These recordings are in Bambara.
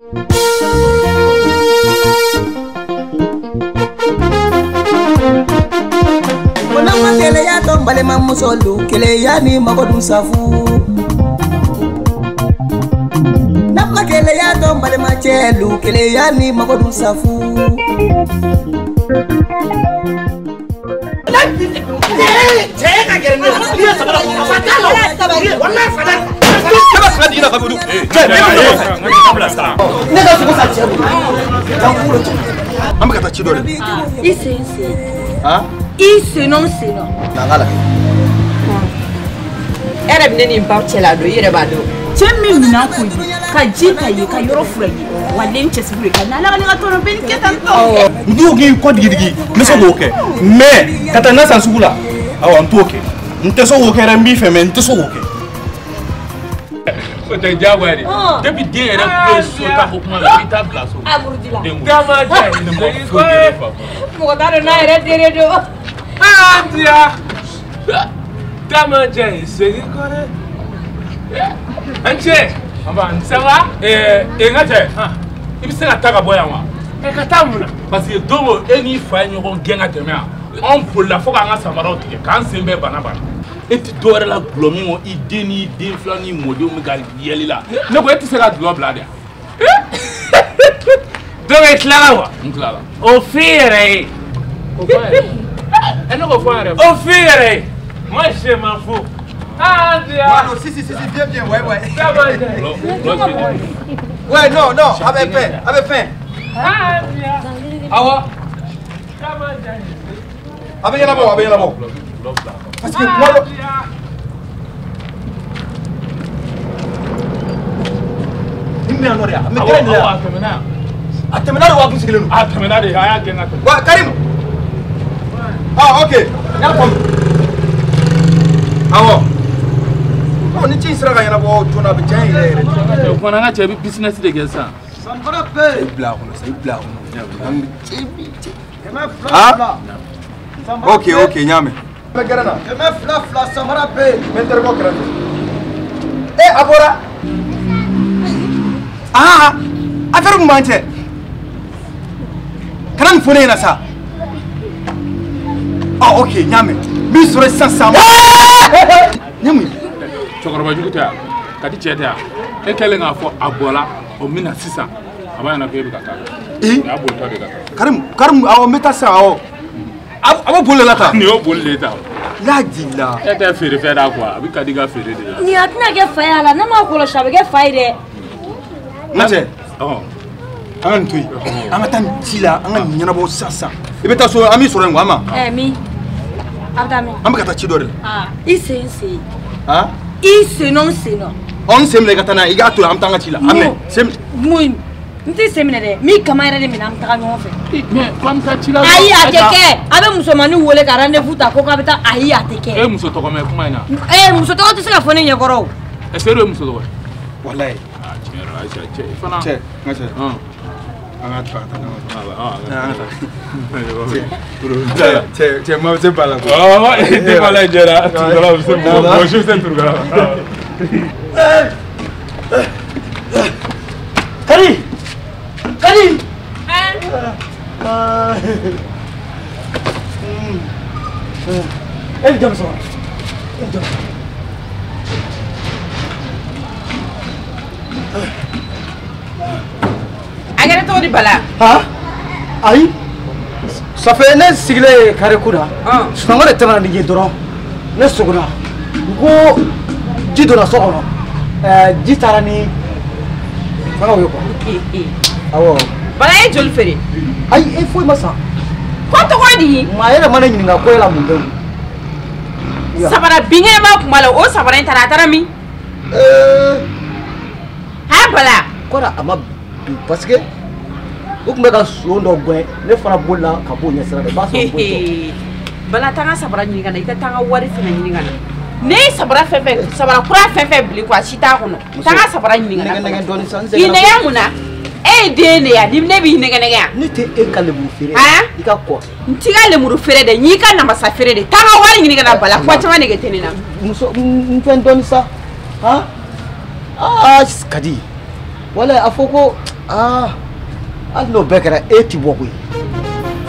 Wanama kele ya tombale mamusolu kele ya ni magodun safu. Napla kele ya tombale machelu kele ya ni magodun safu. Isse non se no. Nangala. Era bine ni pa chela do yere ba do. Chemi mina ko ka jita yi ka yoro furayi. Walen chesbure ka na la ga tono ben ke tanto. Ndugi ko digi ne so woke. Me kata na sansugula. Awa ntoke. Nte so woke ra mbi fe me nte so woke. Ko te jawari. Depuis dia era ko so ta ko kuma la vita place. Aburudila. Dama ja ni mo fo de fa. Mo ta na era dere do. Dia. Dama ja c'est correct. Anche. Amba ça va? Ngate. Ibi se na taka boya wa. Katamuna parce que domo eni fa nyogo genga temea. On pour la fois nga samara otike kan sembe bana bana. Eti dore la glomi mo ideni de flani modi o megal yeli la. Ne ko eti se la globe la dia. Dove clava? Clava. O fire. O fire. E non ko fire. O fire. Moi je m'en fous. Ah dia. Non si bien ouais. Ouais, non, avec pain. Ah dia. Awa. Avec la bon. Parce que moi Karim. Ah ok. Oh ni tin sira ga yana bo tuna be jan ire. Ko na nga chebi business de gesa. Sambara pe. Ibla ko. Ah. Ok, nyame. Megarana. Me fla sambara pe. Mentere ko kran. Abora. Ah, affaire mu mante. Kan fone na sa. Ah ok, nyame. Mi sore sansa. Nyame. Chokoroba juguta. Kati cheta. E kele nga fo abola o mina sisa. Abana na ko kaka. Ya bo to de kaka. Karim awo meta sa awo. Abo bolle la ta. Ni o bolle ta. La dilla. E ta fere da kwa. Abi kadiga fere de. Ni atina ge faya la na ma ko lo shabe ge faide. Nate. An tuy. An tan tila an nyana bo sasa. Ibe ta so ami soro ngwa ma. Mi. Abdami. Am ka ta chi dore. Isse. Ah? Isse non se no. On semle ka tana iga to am tanga tila. Amen. Sem Mun. Nti semine de mi kamera de mina am taka nyon fe. Mais comme ça tila. Ayi ateke. Abe musomani wole ka rendez-vous ta ko ka beta ayi ateke. Muso to ko me kuma ina. Muso to to se ka fone nye goro. E sero muso to. wallahi. Che fana. Che, ngache. Anga ta ta na. Che ma se bala. Oh, te bala jera. Tu dala se bo je se turga. Kari. Jam so. Agara to di bala. Aïe. Ça fait ne sigle kare kuda. Sangore tana ni doro. Ne suguna. Go jidora sokono. Jitara ni fana yo ko. Awo. Bala e jol fere. Ai e foi masa. Quanto guardi? Ma era mana nyinga ko ela munde. Sabara binge ma kumala o sabara intara mi. Ha bala. Kora ama parce que o kuma ka so ndo gwe ne fana bolla ka bo nya sira de ba so bo. Bala tanga sabara nyinga na ita tanga wari fina nyinga na. Ne sabara fefe sabara kura fefe bli kwa shita kono. Tanga sabara nyinga na. Nega doni sanse. Ine ya muna. Dene ya dimne bi nega nega. Ni te e kale bu fere. Ika ko. Ntiga le muru fere de nyika na masa fere de. Tanga wari nyinga na bala kwa chama nega tenena. Muso mfen doni sa. Kadi. Wala afoko hali n'o bɛɛ kɛra e ti bɔ koyi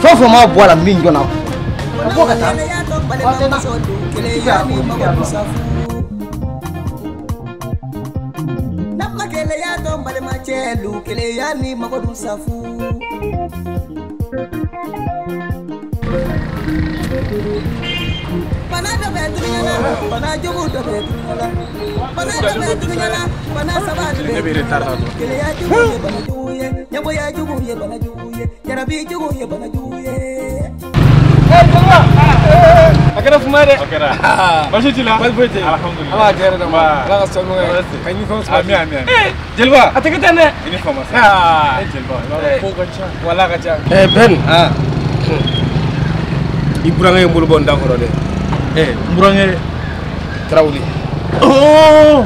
fɛn fɛn m'a bɔ a la min jɔna a bɔ ka taa Nama keleya don balima cɛlu keleya ni Mamadu Safu. Bana dɔ bɛ dunuya la, bana jugu dɔ bɛ dunuya la, bana dɔ bɛ dunuya la, bana saba dɔ bɛ dunuya la. Keleya jugu ye bana jugu ye, ɲɛgoya jugu ye bana jugu ye, jarabi jugu ye bana jugu ye. Akara fuma dɛ. Akara. Baasi t'i la. Baasi foyi tɛ yen. Alhamdulilah. Ala ka hɛrɛ d'an ma. Ala ka sɔn nɔgɔya. Ka ɲinifɛnw sabati. Ami ami ami. Jeliba. A tɛ kɛ ten dɛ. I ni faama sa. Jeliba. Ko ka ca. Wala ka ca. Ben. I burankɛ ye n bolo bɔ n da kɔrɔ dɛ. N burankɛ Tarawele.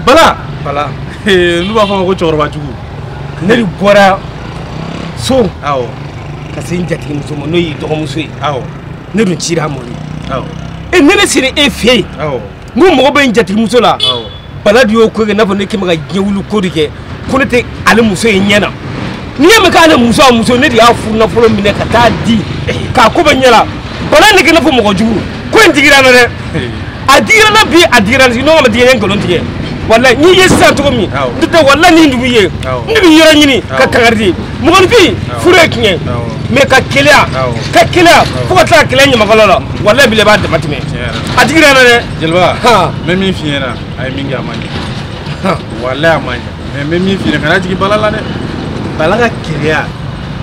Bala. Bala. N'u b'a fɔ a ma ko cɛkɔrɔba jugu. Ne de bɔra so. Awɔ. Ka se n jatigimuso ma n'o y'i dɔgɔmuso ye. Awɔ. Ne dun cira a mɔni. Awɔ. Ne bɛ siri e fɛ yen. Awɔ. N ko mɔgɔ bɛ n jatigimuso la. Awɔ. Bala de y'o ko kɛ i n'a fɔ ne kɛ bɛ ka diɲɛ wuli ko de kɛ ko ne tɛ ale muso ye ɲɛ na. N'i ye mɛn k'ale muso a muso ne de y'a furu nafolo minɛ ka taa di k'a ko bɛ ɲɛ la. Bala ne kɛ n'a fɔ mɔgɔ jugu ko in digira na dɛ. A digira na bi a digira na n'o ma digɛ n nkalon tigɛ. Wala n'i ye sisan cogo min n tɛ wala ni dugu ye ne bɛ yɔrɔ ɲini ka kangari mɔgɔnifin furu ye tiɲɛ mais ka keleya fo ka taa keleya ɲamakala la wala bile b'a dama tɛmɛ a digira na dɛ. Jeliba n bɛ min f'i ɲɛna a ye min kɛ a man ɲɛ wala a man ɲɛ mais n bɛ min f'i ɲɛna kana jigin Bala la dɛ Bala ka keleya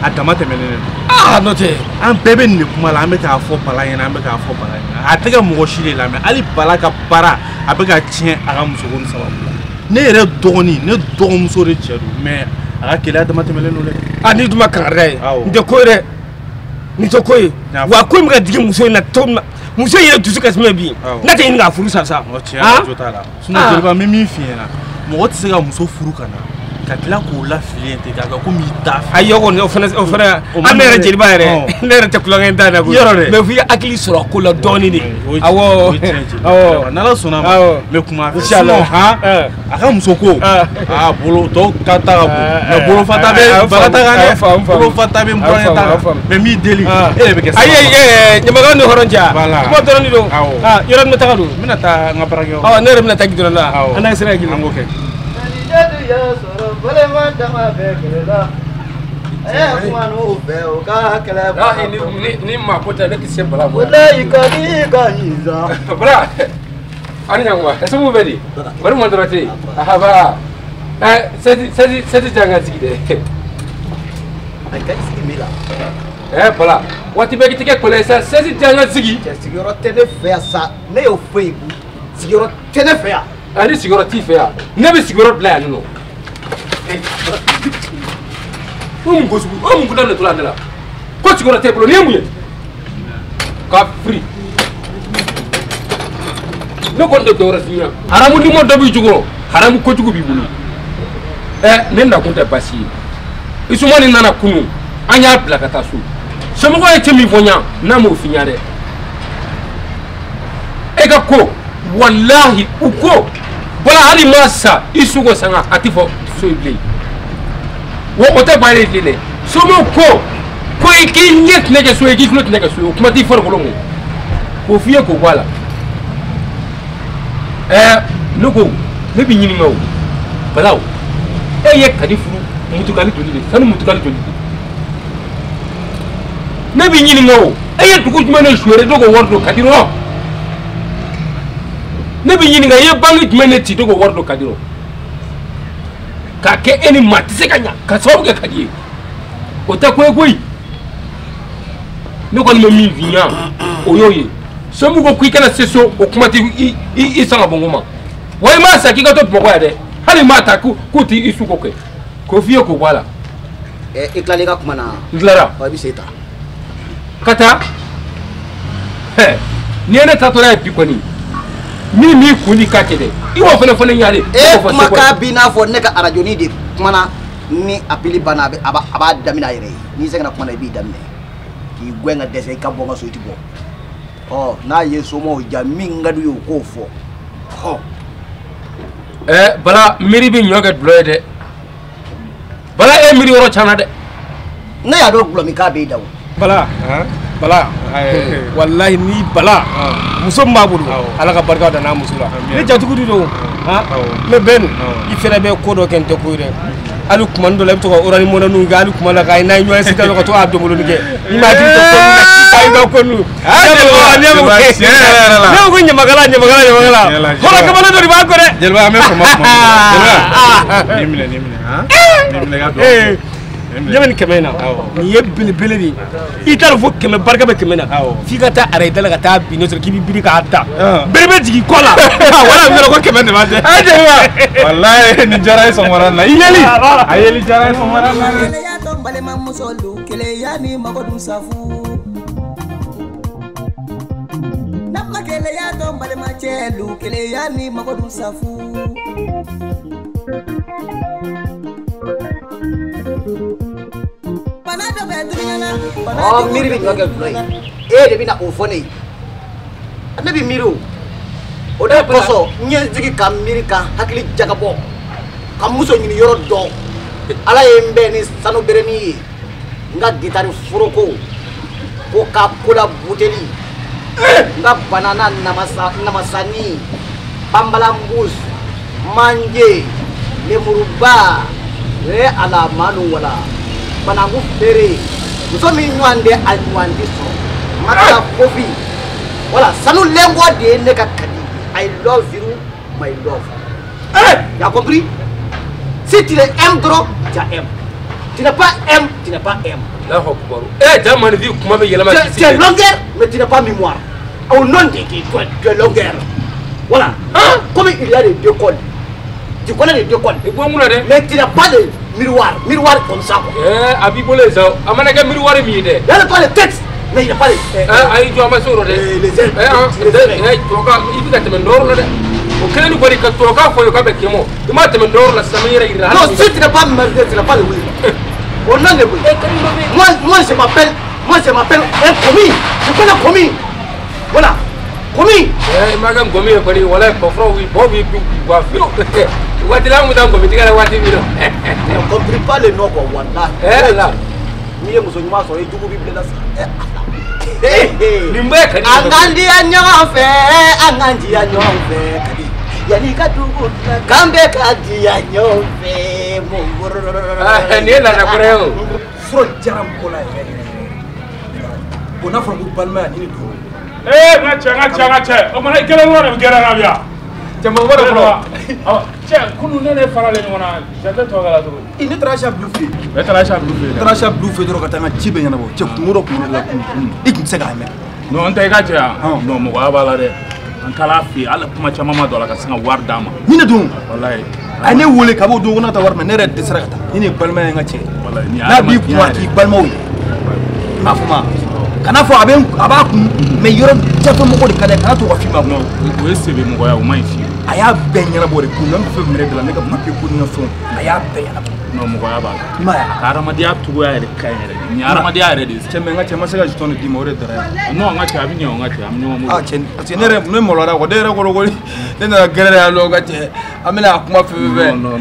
a dama tɛmɛnen don n'o tɛ an bɛɛ bɛ nin de kuma la an bɛ k'a fɔ Bala ɲɛna an bɛ k'a fɔ Bala ɲɛna a tɛ ka mɔgɔ si de lamɛn hali Bala ka baara a bɛ ka tiɲɛ a ka musoko ni sababu la ne yɛrɛ dɔgɔnin ne dɔgɔmuso de cɛ don mais a ka keleya dama tɛmɛnen don dɛ. N'i dun ma kangari dɛ n tɛ ko ye dɛ nin tɛ ko ye wa ko in bɛ ka digi muso in na cogo min na muso in yɛrɛ dusu kasi mɛn bi n'a tɛ ɲini k'a furu sa. Tiɲɛ jo t'a la sinon Jeliba n bɛ min f'i ɲɛna mɔgɔ tɛ se ka muso furu ka na ka tila k'o lafili ten k'a kɛ komi i t'a fɛ. Ayi o fana an ne yɛrɛ Jeliba yɛrɛ ne yɛrɛ tɛ kulonkɛ ta la koyi yɔrɔ dɛ mais f'i ka hakili sɔrɔ a ko la dɔɔnin de. Awɔ awɔ n'Ala sɔnna ma n bɛ kuma a fɛ sinon a ka muso ko bolo tɔw ka ta ka bon mais bolofa ta bɛ Bala ta kan dɛ bolofa ta bɛ n burankɛ ta kan mais min deli e de bɛ kɛ sababu ye. Ayi ɲamakala ni hɔrɔn cɛ kuma dɔrɔn de don yɔrɔ min bɛ taga don n bɛna taa n ka baarakɛyɔrɔ ne yɛrɛ bɛna taa gidɔrɔn la an n'a sera gidɔrɔn an k'o kɛ. Ni ma ko tɛ ne tɛ se Bala ma. Bala ani ɲankuma ɛsɛmu bɛ di wari ma dɔrɔn tɛ yen ahaba sɛti jan ka sigi dɛ. Bala waati bɛɛ k'i tɛgɛ kɔlɔn ye sa sɛti jan ka sigi. Sigiyɔrɔ tɛ ne fɛ yan sa ne y'o fɔ yen sigiyɔrɔ tɛ ne fɛ yan. Ani sigiyɔrɔ t'i fɛ yan ne bɛ sigiyɔrɔ bila yan nɔ. O mun ko sugu o mun kun da ne tora ne la ko sigiyɔrɔ t'e bolo nin ye mun ye ka firi ne kɔni tɛ dɔwɛrɛ f'i ɲɛna haramu ni ma dɔ b'i jukɔrɔ haramu kojugu b'i bolo ne nakun tɛ baasi ye Isumani nana kunun an y'a bila ka taa so somɔgɔw ye cɛ min fɔ n ɲa n'a m'o f'i ɲa dɛ e ka ko walahi u ko Bala hali ma sa Isu ko sanga a tɛ fɔ so ye bilen wo o tɛ baara ye bilen dɛ somɔgɔw ko i k'i ɲɛ tɛnɛ kɛ so ye k'i tulo tɛnɛ kɛ so ye o kuma t'i farikolo mɔ k'o f'i ye k'o bɔ a la ne ko ne b'i ɲininka o Bala e ye Kadi furu mutukali joli de sani mutukali joli ne b'i ɲininka o e ye dugu jumɛn de suyɛrɛ do k'o wari don Kadi rɔ ne b'i ɲininka i ye banque jumɛn de ci do k'o wari don Kadi rɔ k'a kɛ e ni maa tɛ se ka ɲa ka sababu kɛ Kadi ye o tɛ ko ye koyi ne kɔni bɛ min f'i ɲa o y'o ye Semu ko k'i kana se so o kuma tɛ i sanga bɔnko ma wa i m'a sa k'i ka to Bamakɔ yan dɛ hali m'a ta k'u t'i Isu ko kɛ k'o f'i ye k'o bɔ a la. I tilali ka kuma na. N tilara. I bɛ se ta. Ka taa ni ye ne taatɔ n'a ye bi kɔni min m'i kun di k'a kɛ dɛ i b'o fana fɔ ne ɲa de. Kumakan b'i n'a fɔ ne ka arajoni de kumana ni appeli banna a b'a daminɛ a yɛrɛ ye n'i sɛgɛnna kuma na i b'i daminɛ k'i gɛn ka dɛsɛ i ka bɔ n ka so i tɛ bɔ n'a ye somɔgɔw ja min ka d'u ye o k'o fɔ. Bala miiri bɛ ɲɔ kɛ dulɔ ye dɛ bala e miri yoro chana de ne ya do gulo mi ka be dawo bala bala wallahi ni bala muso mabulu ala ka barka da na musula ni jatugu do ha me ben I fere be ko do kente ko ire alu kuma ndo le to ko orani mona nu ga alu kuma la kay nay ñoy ci ko to abdo mo lu ke ni ma ti to ay do ko nu ne ko nyamagala hola ka bala do ri ba ko de jël ba amé ko mo jël nimle ha nimle ga do yemen kemena ni yebbil beledi itar fo keme barka be kemena fi ka ta are dala ka ta bino so kibi biri ka atta berbe jigi kola wala ngelo ko kemene ma de wallahi ni jaray so moran na yeli ayeli jaray so moran na kele ya tombale mamusolu kele ya ni magodun safu namma kele ya tombale machelu kele ya ni magodun safu oh miri bi nyoge play de bina ofone anabi miru oda poso nye zigi kam miri ka hakili jagabo kam muso nyini yoro do ala yembe ni sanu bereni nga gitari furoko ko ka kula buteli nga banana namasani pambalambus manje lemuruba re ala manu wala banangu fere muso mi nwande anwandi so mata kofi wala sanu lengo de ne ka kadi I love you my love tu as compris si tu aimes trop tu aimes tu n'as pas aime tu n'as pas aime la hokbaru jamani vi kuma be yelama tu es longueur mais tu n'as pas mémoire au nom de qui tu es longueur voilà comme il y a les deux cols tu connais les deux cols mais tu n'as pas de miroir comme ça quoi. Abi bolé ça amana ga miroir mi de il a pas de tête mais il n'a pas de ay jo ma soro de les ailes toka ibi ka temen dor la de o kene ko ri ka toka ko yo ka be kemo ima temen dor la samira ira non si tu n'as pas merdé tu n'as pas le oui on a le oui moi je m'appelle un commis je connais commis voilà commis magam gomi ko ri wala ko fro wi bo wi ba firo wati la mu dan gomi tigara wati mi do on compris pas le nom quoi wallahi là mi muso nyuma so e jugu bible la limbe kadi angandi anyofe kadi yani kadugu kambe kadi anyofe munguru ni la na koreo fro jaram kola bona fro bu balma ni do ngacha o mana gele wona gele rabia jama wala fro che kunu nene farale ni wona jade to gala duro ini trasha blufe trasha blufe dro katanga chibe nyana bo che kumuro kumela ikin sega me no anta ga che no mo wa bala de antala fi ala kuma chama ma dola ka singa war dama ni ne dum wallahi ane wole ka bo do wona ta war me nere disrakata ni balma ngache wallahi ni na bi kuma ki balma wi ma fuma kana fo aba kun me yoro jato mo ko de kada kana to wa fi ma no o esebe mo ya o mai fi aya ben yana bore kun nan fe mere de la nega ma ke kun na so aya ben yana no mo ya ba ma karama dia tugo ya de kai ne ni arama dia re de cheme ngache masega jitone di mo re dara no ngache abi nyo ngache am nyo mo chen nere no mo lora ko de re ko de na gere ya lo ngache amina kuma fe be no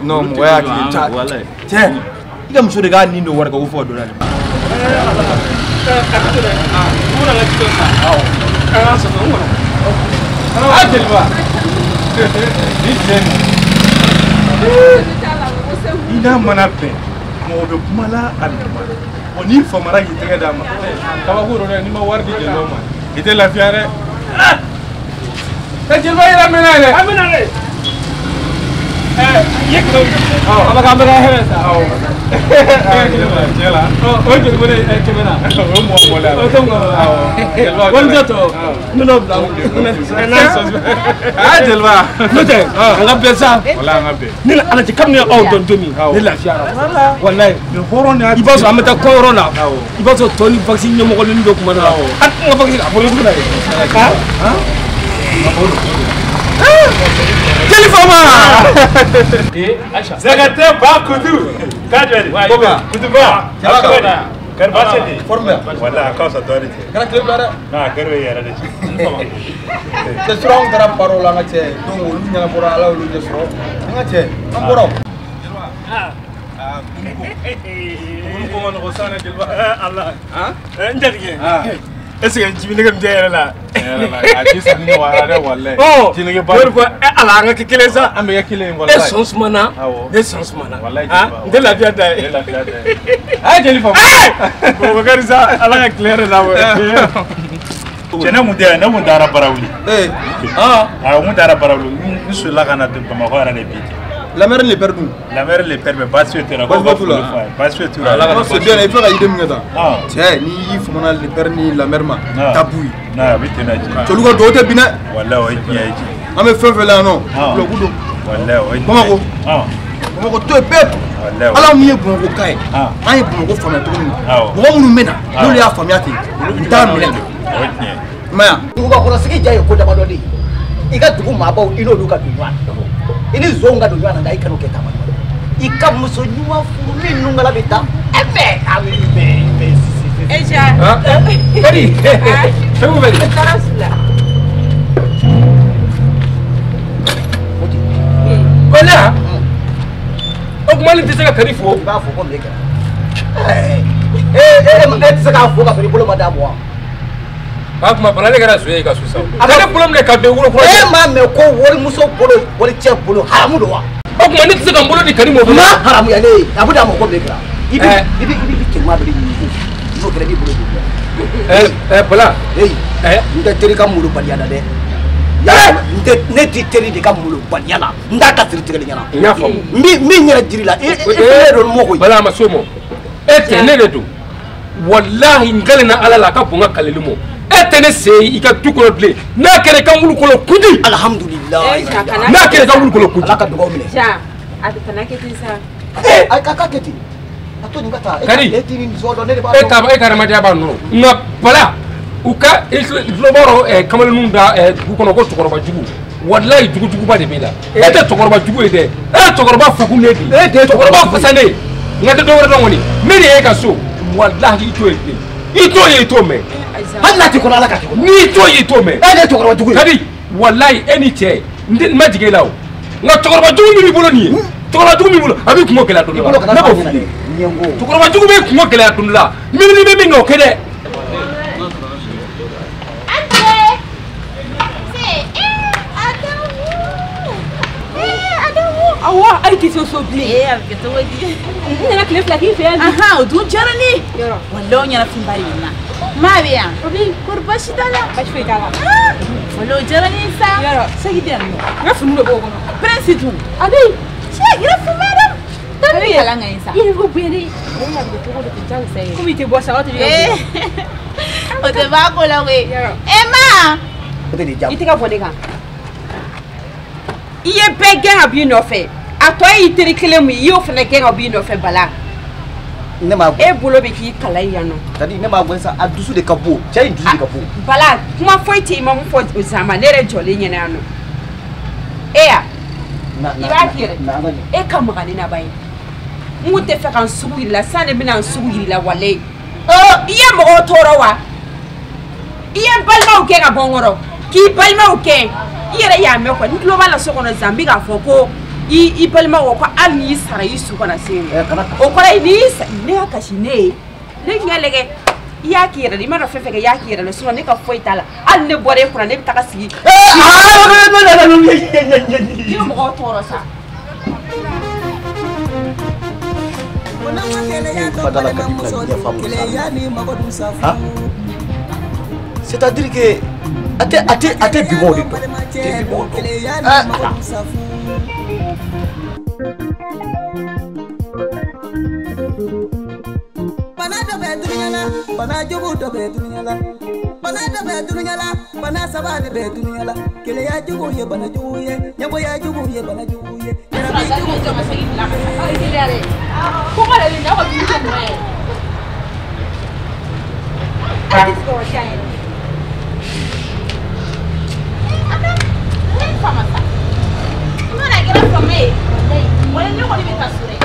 no mo ya ki ta che ida muso de ga ni no war ko fo do na ina mana pe mo be kuma la alima oni famara ki tege dama kaba ko ro ni ma wardi je no ma ite la fiare ta jelba ira menale amenale yekno aba kamera hesa jela o je ko ne kemena o mo mo la o tongo won joto no bla jelba note nga pesa wala nga be ni ala ti kamne o don domi ni la fiara wallahi le horon ya ibaso amata corona ibaso toni vaccine nyomo ko ni do kuma na at nga vaccine abolo ko na Telefoma Aisha Zagate ba kudu kadweli kudu ba karbase ni forme wala causa autorité kana club dara na garwe yara de te sura on dara parola ngache donc lu nyana bora ala lu je suro ngache am boro Allah njatige est-ce que jibi ngam jeyela la a ci sa ni wara de wallahi oh ci ngi ba ko ala nga ki kele sa am ya kile wallahi essence mana essence mana wallahi de la vie da de la vie da ay jeli fa ko gari sa ala nga clair na wa cene mu de na mu dara barawli mu dara barawli ni su la kana de ma ko ara de bi La mère les perd. La mère les perd, mais pas sûr que tu pas sûr que tu c'est bien, il faut la idée mieux. Tiens, ni fumana les perd ni la mère ma tabouille. Na bi tena ji. Tu luga dote bina. Wallahi oui ji. Ame fait là non. Le goudou. Wallahi oui. Comment comment to pep. Wallahi. Ala mi bon ko kai. Ay bon ko fama to ni. Bon mu mena. No le afamia ti. Nta mi le. Maya. Ko ko sigi jaye ko da badoli. Iga dugu mabaw ino luka duwa. Ini zonga do yana ngai kanu keta mano ika muso nyuma furu minu ngala beta ebe ami be eja kadi femu beli tarasla wala o kuma ni tisaka kadi fo ba fo ko meka tisaka fo ka feri bolo madamo ba kuma bala le gara suye ka susa ale problem le ka de wuro ko ma me ko wori muso bolo wori che bolo haramu do wa o kuma ni tisaka bolo di kadi mo ma haramu ya ne abuda mo ko meka ibi ke ma be ni no kere di bolo bala nda teri ka mulu baliana de ya ne ti teri de ka mulu baliana nda ta siri tigale nyana nya fam mi nyara jirila do mo ko bala ma somo ne le do wallahi ngalena alala ka bunga kalelimo etene sey ika tukolo ble na kere kan wulu kolo kudi alhamdulillah na kere kan wulu kolo kudi alaka dogo mine ja adana keti sa ay kaka keti ato ni bata kadi etini zodo ne ba e ka ramadi aba no na bala uka floboro kamale nunda ku kono ko tukoro ba jugu wallahi jugu ba de bela ete tukoro ba jugu ede tukoro ba fuku ne di tukoro ba fasane ngata do wala ngoni meri e ka so wallahi ito me halla ti kola laka ni ito me ade to korba jugu kadi wallahi eni che ndi majige law nga to korba jugu mi bolo ni to korba jugu mi bolo abi ko kala dun la na ko nyengo to korba jugu mi ko kala dun la mi ngo kede awa ay ki so ble avec to wadi ni na klef la ki fe aha du jarani wallo nya na fimbari na ma biya obi kurba shidala bash fe kala wallo jarani sa yaro sagi den na funu bo ko prince tu abi che gira fumara tabi kala ngai sa ye go bere ya bi to ko de tan sai ko mi te bo sa o te o te ba ko la we emma o te di jam itika bodega iye be gen abi no fe ato yi tiri kele mu yi o fene gen abi no fe bala ne ma e bolo be ki kala ya no tadi ne ma gwen sa adusu de kapo chai dusu de kapo bala kuma foi ti ma mu fo zama ne re jole nyina no e ya iba kire e kam gani na bai mu te fe kan sugu la sane bina sugu la wale iye mo toro wa iye balma o ke ga bongoro ki balma o ke yere ya me ko ndlo bala so kono zambi ga fo ko I palma wo ko al ni sara yi su kono sen o ko ni ne ka shine ne ngalege ya kira di mara fefe ya kira le so ne ka foi tala al ne bore ko ne ta ka sigi yo mo toro sa c'est-à-dire que ate bibo de to bibo bana do be dunyala bana jubu do be dunyala bana do be dunyala bana saba de be dunyala kele ya jubu ye bana jubu ye nyabo ya jubu ye bana jubu ye Sa jubu to masagi la ay dilare ko ko le na ko bi ko mo e ay dis ko shay famasa no na gira from me wala no ko ni betasure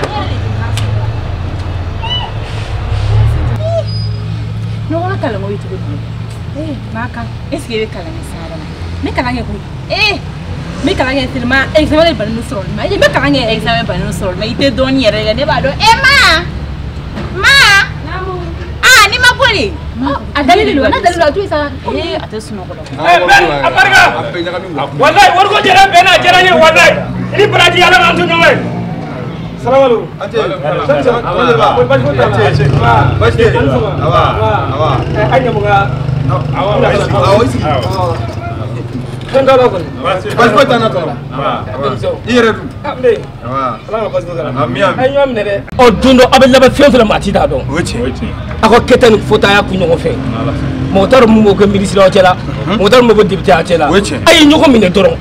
no wala kala mo itu maka eske be kala ni sara me kala nge ko Me kalan kɛ tellement examen de bani sɔrɔ ma ye me kalan kɛ examen bani sɔrɔ ma ite dɔɔni yɛrɛ la ne b'a dɔn ma ah ni ma boli a dalili do na dalili do tu sa a tɛ sunɔgɔ la abarika wallahi warko jara bena jara ni wallahi ni baraji yalla man to ñoy salam alaikum ate ay mo nga kan da ko passeport tan to ire du ambe ala passeport ay ñom ne de o dundo abel laba fenso la mati da don ako keten fota ya ku ñogo fe motar mo ko ministre o cela motar mo ko député a cela ay ñogo mine doron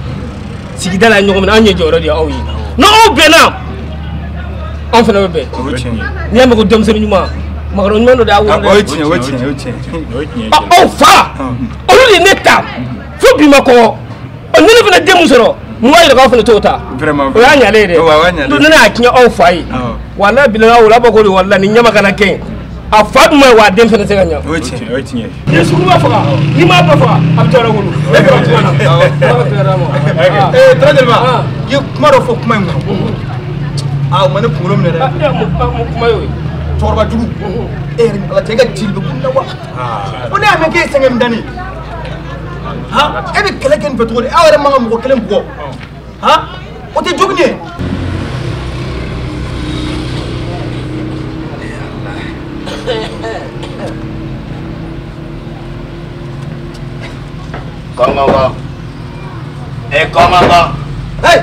sigi dala ñogo mine anye joro di awi no bena on fena be ni am ko dem sen ñuma magaro ñono da wo o fa o li neta fo bi mako o ni fena dem soro mo ay da fena tota vraiment o ya nyale de do na kinya o fa yi wala bilana wala ba ko wala ni nyama kana ken a fa mo wa dem fena se ganya ye sunu ba fa ni ma ba fa am tora wulu e ko tuna très bien ye kuma do fo kuma mu ah man ko ngolom ne de kuma yo torba jugu ala tega tilbe kunna wa on a me ke sengem dani ha e be kele ken petrol e awre manga mo kelen bo ha o te jogne Comment et comment va? Hey!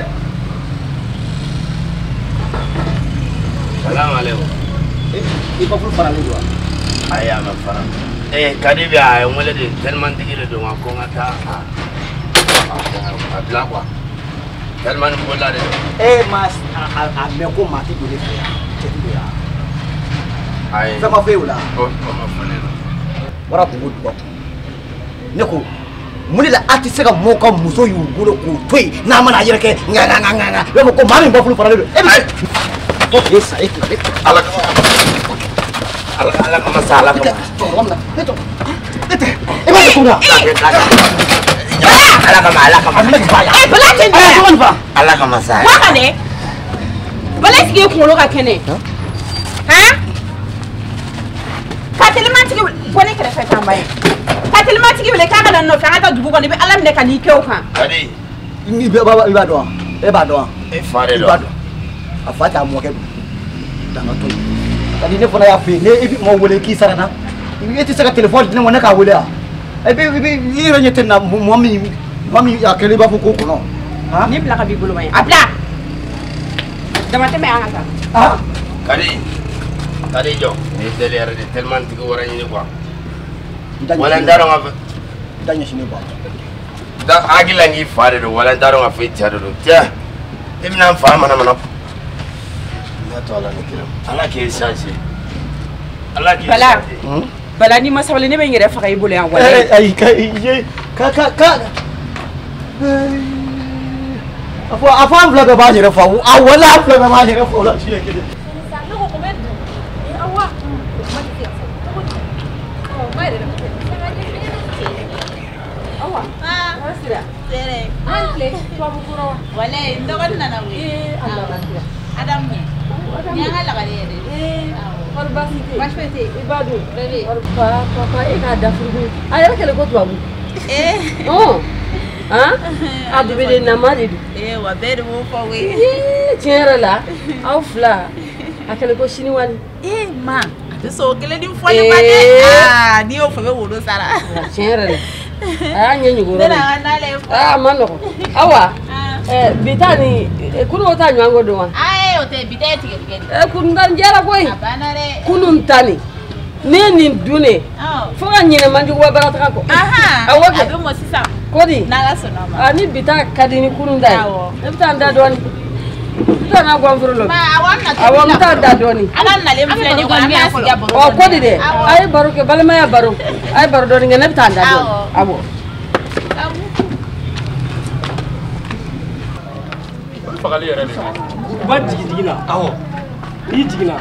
Salam alaikum. Il pas pour parler toi. Aïe ma femme. Kadibi a on de tellement digile de ko ngata. Abla quoi. Tellement ko la de. Mas a me ko mati do le. Aïe. Ça m'a fait là. Oh, ma fane. Wara ko do. Ne ko muni la ati se ka mo ka muso yu bolo ko toy na mana yere ke nga le ko mami ba fulu parale do. Ok, ça est. Ala masalah kamu. Ala masalah. Wakane. Bala sigi kunkolo ka kɛnɛ. Han? Ka telimatigi bɔ ne kɛrɛfɛ tan ba ye. Ka telimatigi wele k'a ka na nɔfɛ an ka taa dugu kɔnɔ i bɛ Ala minɛ ka n'i kɛ o kan. Kadi. I b'a dɔn. E b'a dɔn. E fa de I don. b'a dɔn. A fa t'a mɔkɛ don. Danga to. Kadi ne fana y'a fɛ ne i bɛ mɔgɔ wele k'i sara na. I tɛ se ka téléphone di ne ma ne k'a wele a. I yɛrɛ ɲɛ tɛ na mɔgɔ min a kɛlen b'a fɔ ko kɔnɔ. Ni bila ka b'i bolo ma ye. A bila. Damatɛmɛ y'an ka taa. Kadi jɔ. Ni tele yɛrɛ de tellement tigi wɛrɛ ɲini quoi. Wala n t'a dɔn ka fɛ. Da ɲɛsinnen ba. Da hakili la n k'i fa de don wala n t'a dɔn ka fɔ i cɛ de don. Tiɲɛ. I bɛna n fa mana. Ne to ala ni kira. Ala k'e changé. Ala k'e Bala. changé. Bala ni ma sabali ne bɛ n yɛrɛ faga i bolo yan wala. Ayi ka a fɔ an fila bɛɛ b'a yɛrɛ fa a wala an fila bɛɛ b'a yɛrɛ fa o la siɲɛ kelen. Walayi dɔgɔnin nana wele. Adam ɲɛ. Ni an ka lagare yɛrɛ. Wari baasi tɛ yen. Baasi foyi tɛ yen. I b'a dɔn. Bɛɛ. Papa e k'a da furugu. A yɛrɛ kɛlen ko tubabu. A bɛɛ bɛ de nama de don. Wa bɛɛ de b'o fɔ koyi. Tiɲɛ yɛrɛ la aw fila a kɛlen ko siniwani. Ma a tɛ sɔn o kelen ni fɔli ma dɛ. N'i y'o fɔ bɛ wolo sara. Tiɲɛ yɛrɛ la a y'a ɲɛ ɲugun. Ne nana n'ale ye fɔ. A ma nɔgɔn. Awa bi ta ni kunun ta ɲɔgɔn ko don wa. Ayi o tɛ bi ta ye tigɛ tigɛ de. Kunun jɛra koyi. A banna dɛ. Kunun ta ni ne ye nin dun ne fo ka ɲinɛ man jugu wa baarataga kɔ. Awɔ kɛ. A bɛ mɔ sisan. Kodi. N'Ala sɔnna ma. Ni bi ta ka di ni kunun ta ye. Ne bɛ taa n da dɔɔni. N tɛ n'a gɔn furu la. Awɔ n bɛ taa da dɔɔni. Ala nalen filɛ nin kɔnɔ an bɛ sigi a baro. Kodi dɛ a ye baro kɛ balimaya baro a ye baro dɔɔni kɛ ne bɛ taa n da dɔɔni. Awɔ. Fagali yɛrɛ de ba jigi na awɔ n'i jiginna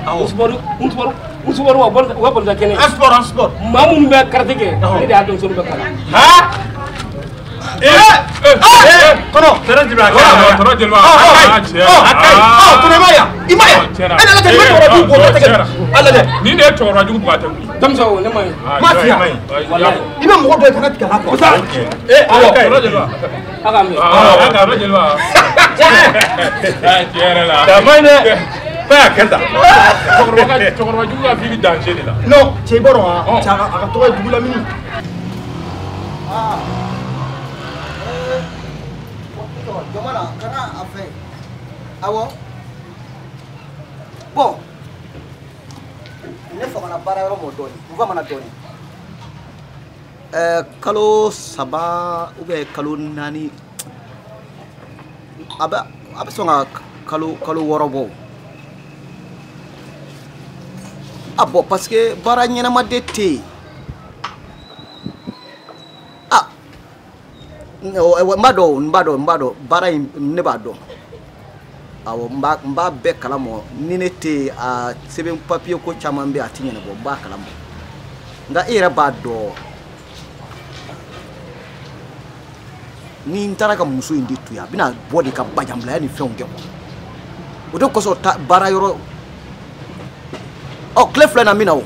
musubaru wa bolita kɛnɛ sport maa minnu bɛ karate kɛ ne de y'a dɔn sɔrɔ bɛ kalan Tono. Tara jibra. Tara jilma. Tono maya. Imaya. Ana la tani to raju ko ta ga. Allah de. Ni ne to raju ko ta. Tamsa o ne mai. Mafia. Wallahi. Ima mo do kana tika ko. Tara jilma. Aga mi. Tara jilma. Tiara la. Tamane. Ba kenda. Tokoro juga fi danger la. Non, c'est bon hein. Ça a to du la mini. Jomana kana afe. Awo. Bon. Ne fa mana bara yoro mo doni. Mu fa mana doni. Kalo saba ube kalo nani. Aba songa kalo worobo. Ah bon, parce que bara ñenama dete mbado bara ne ba do awo mba be kalamo ni ne te a seben papier ko chama mbe atinya ne bo mba kalamo nga era ba do ni ntara ka muso indi tuya bina bodi ka bajamla yani fengo o do ko so bara yoro. Oh, Clef na mina o.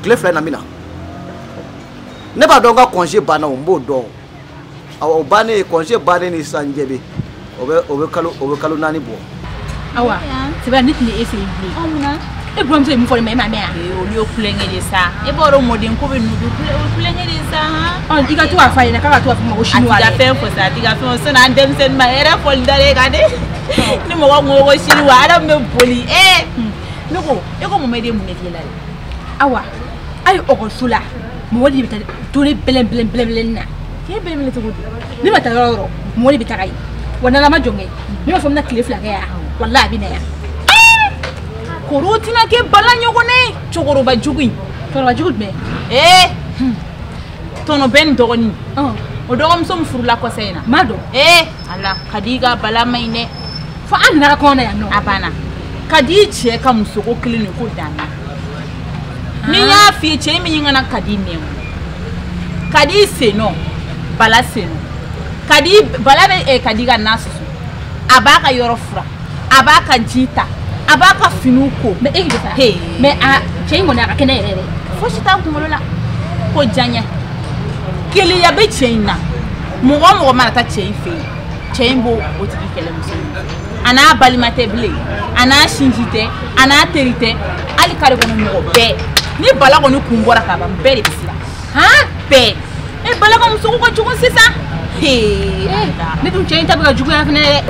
Clef na mina. Ne ba donga congé bana o mbo do. Awo bane congé bane ni sanjebe. Obe kalu nani bo. Awa, c'est pas nit ni essayer. Amuna. E brom se mu fo me mama. O li o kulenge de sa. E boro modin ko be nudu kulenge de sa ha. On diga tu afa ina kaka tu afa mo chinois. Diga fe fo sa diga fe so na ndem sen ma era fo ndare ga de. Ni mo ngo chinois ara me boli niko e ko mo mede mu ne fiela. Awa. Ay o ko sula. Mo wadi bita dole belen na. Ke belen to gudu. Ni mata yoro. Mo wadi bita kai. Wana la ma jonge. Ni ma fomna cliff la ga ya. Wallahi bi na ya. Korotina ke bala nyogone chokoro ba jugui me tono ben dogoni o dogom som furula ko sayna mado ala kadiga bala maine fa an na ko na ya no abana kadi che kam suko clinic ko dana ni ya fi che mi ngana kadi ne kadi seno bala seno kadi bala be kadiga nasu abaka yoro fura abaka jita abaka finuko me egida me a chengo na ka kene rere fo shita kumolola ko janya kele ya be chena mo mara ta chenfe chembo otiki kele muso ana balimate ble ana shinjite ana terite ali kare ko mo be ni bala ko ni kumbora ka ba mbere bisira ha be e bala ko muso ko chuko sisa ni tu chenta ba jugo ya fene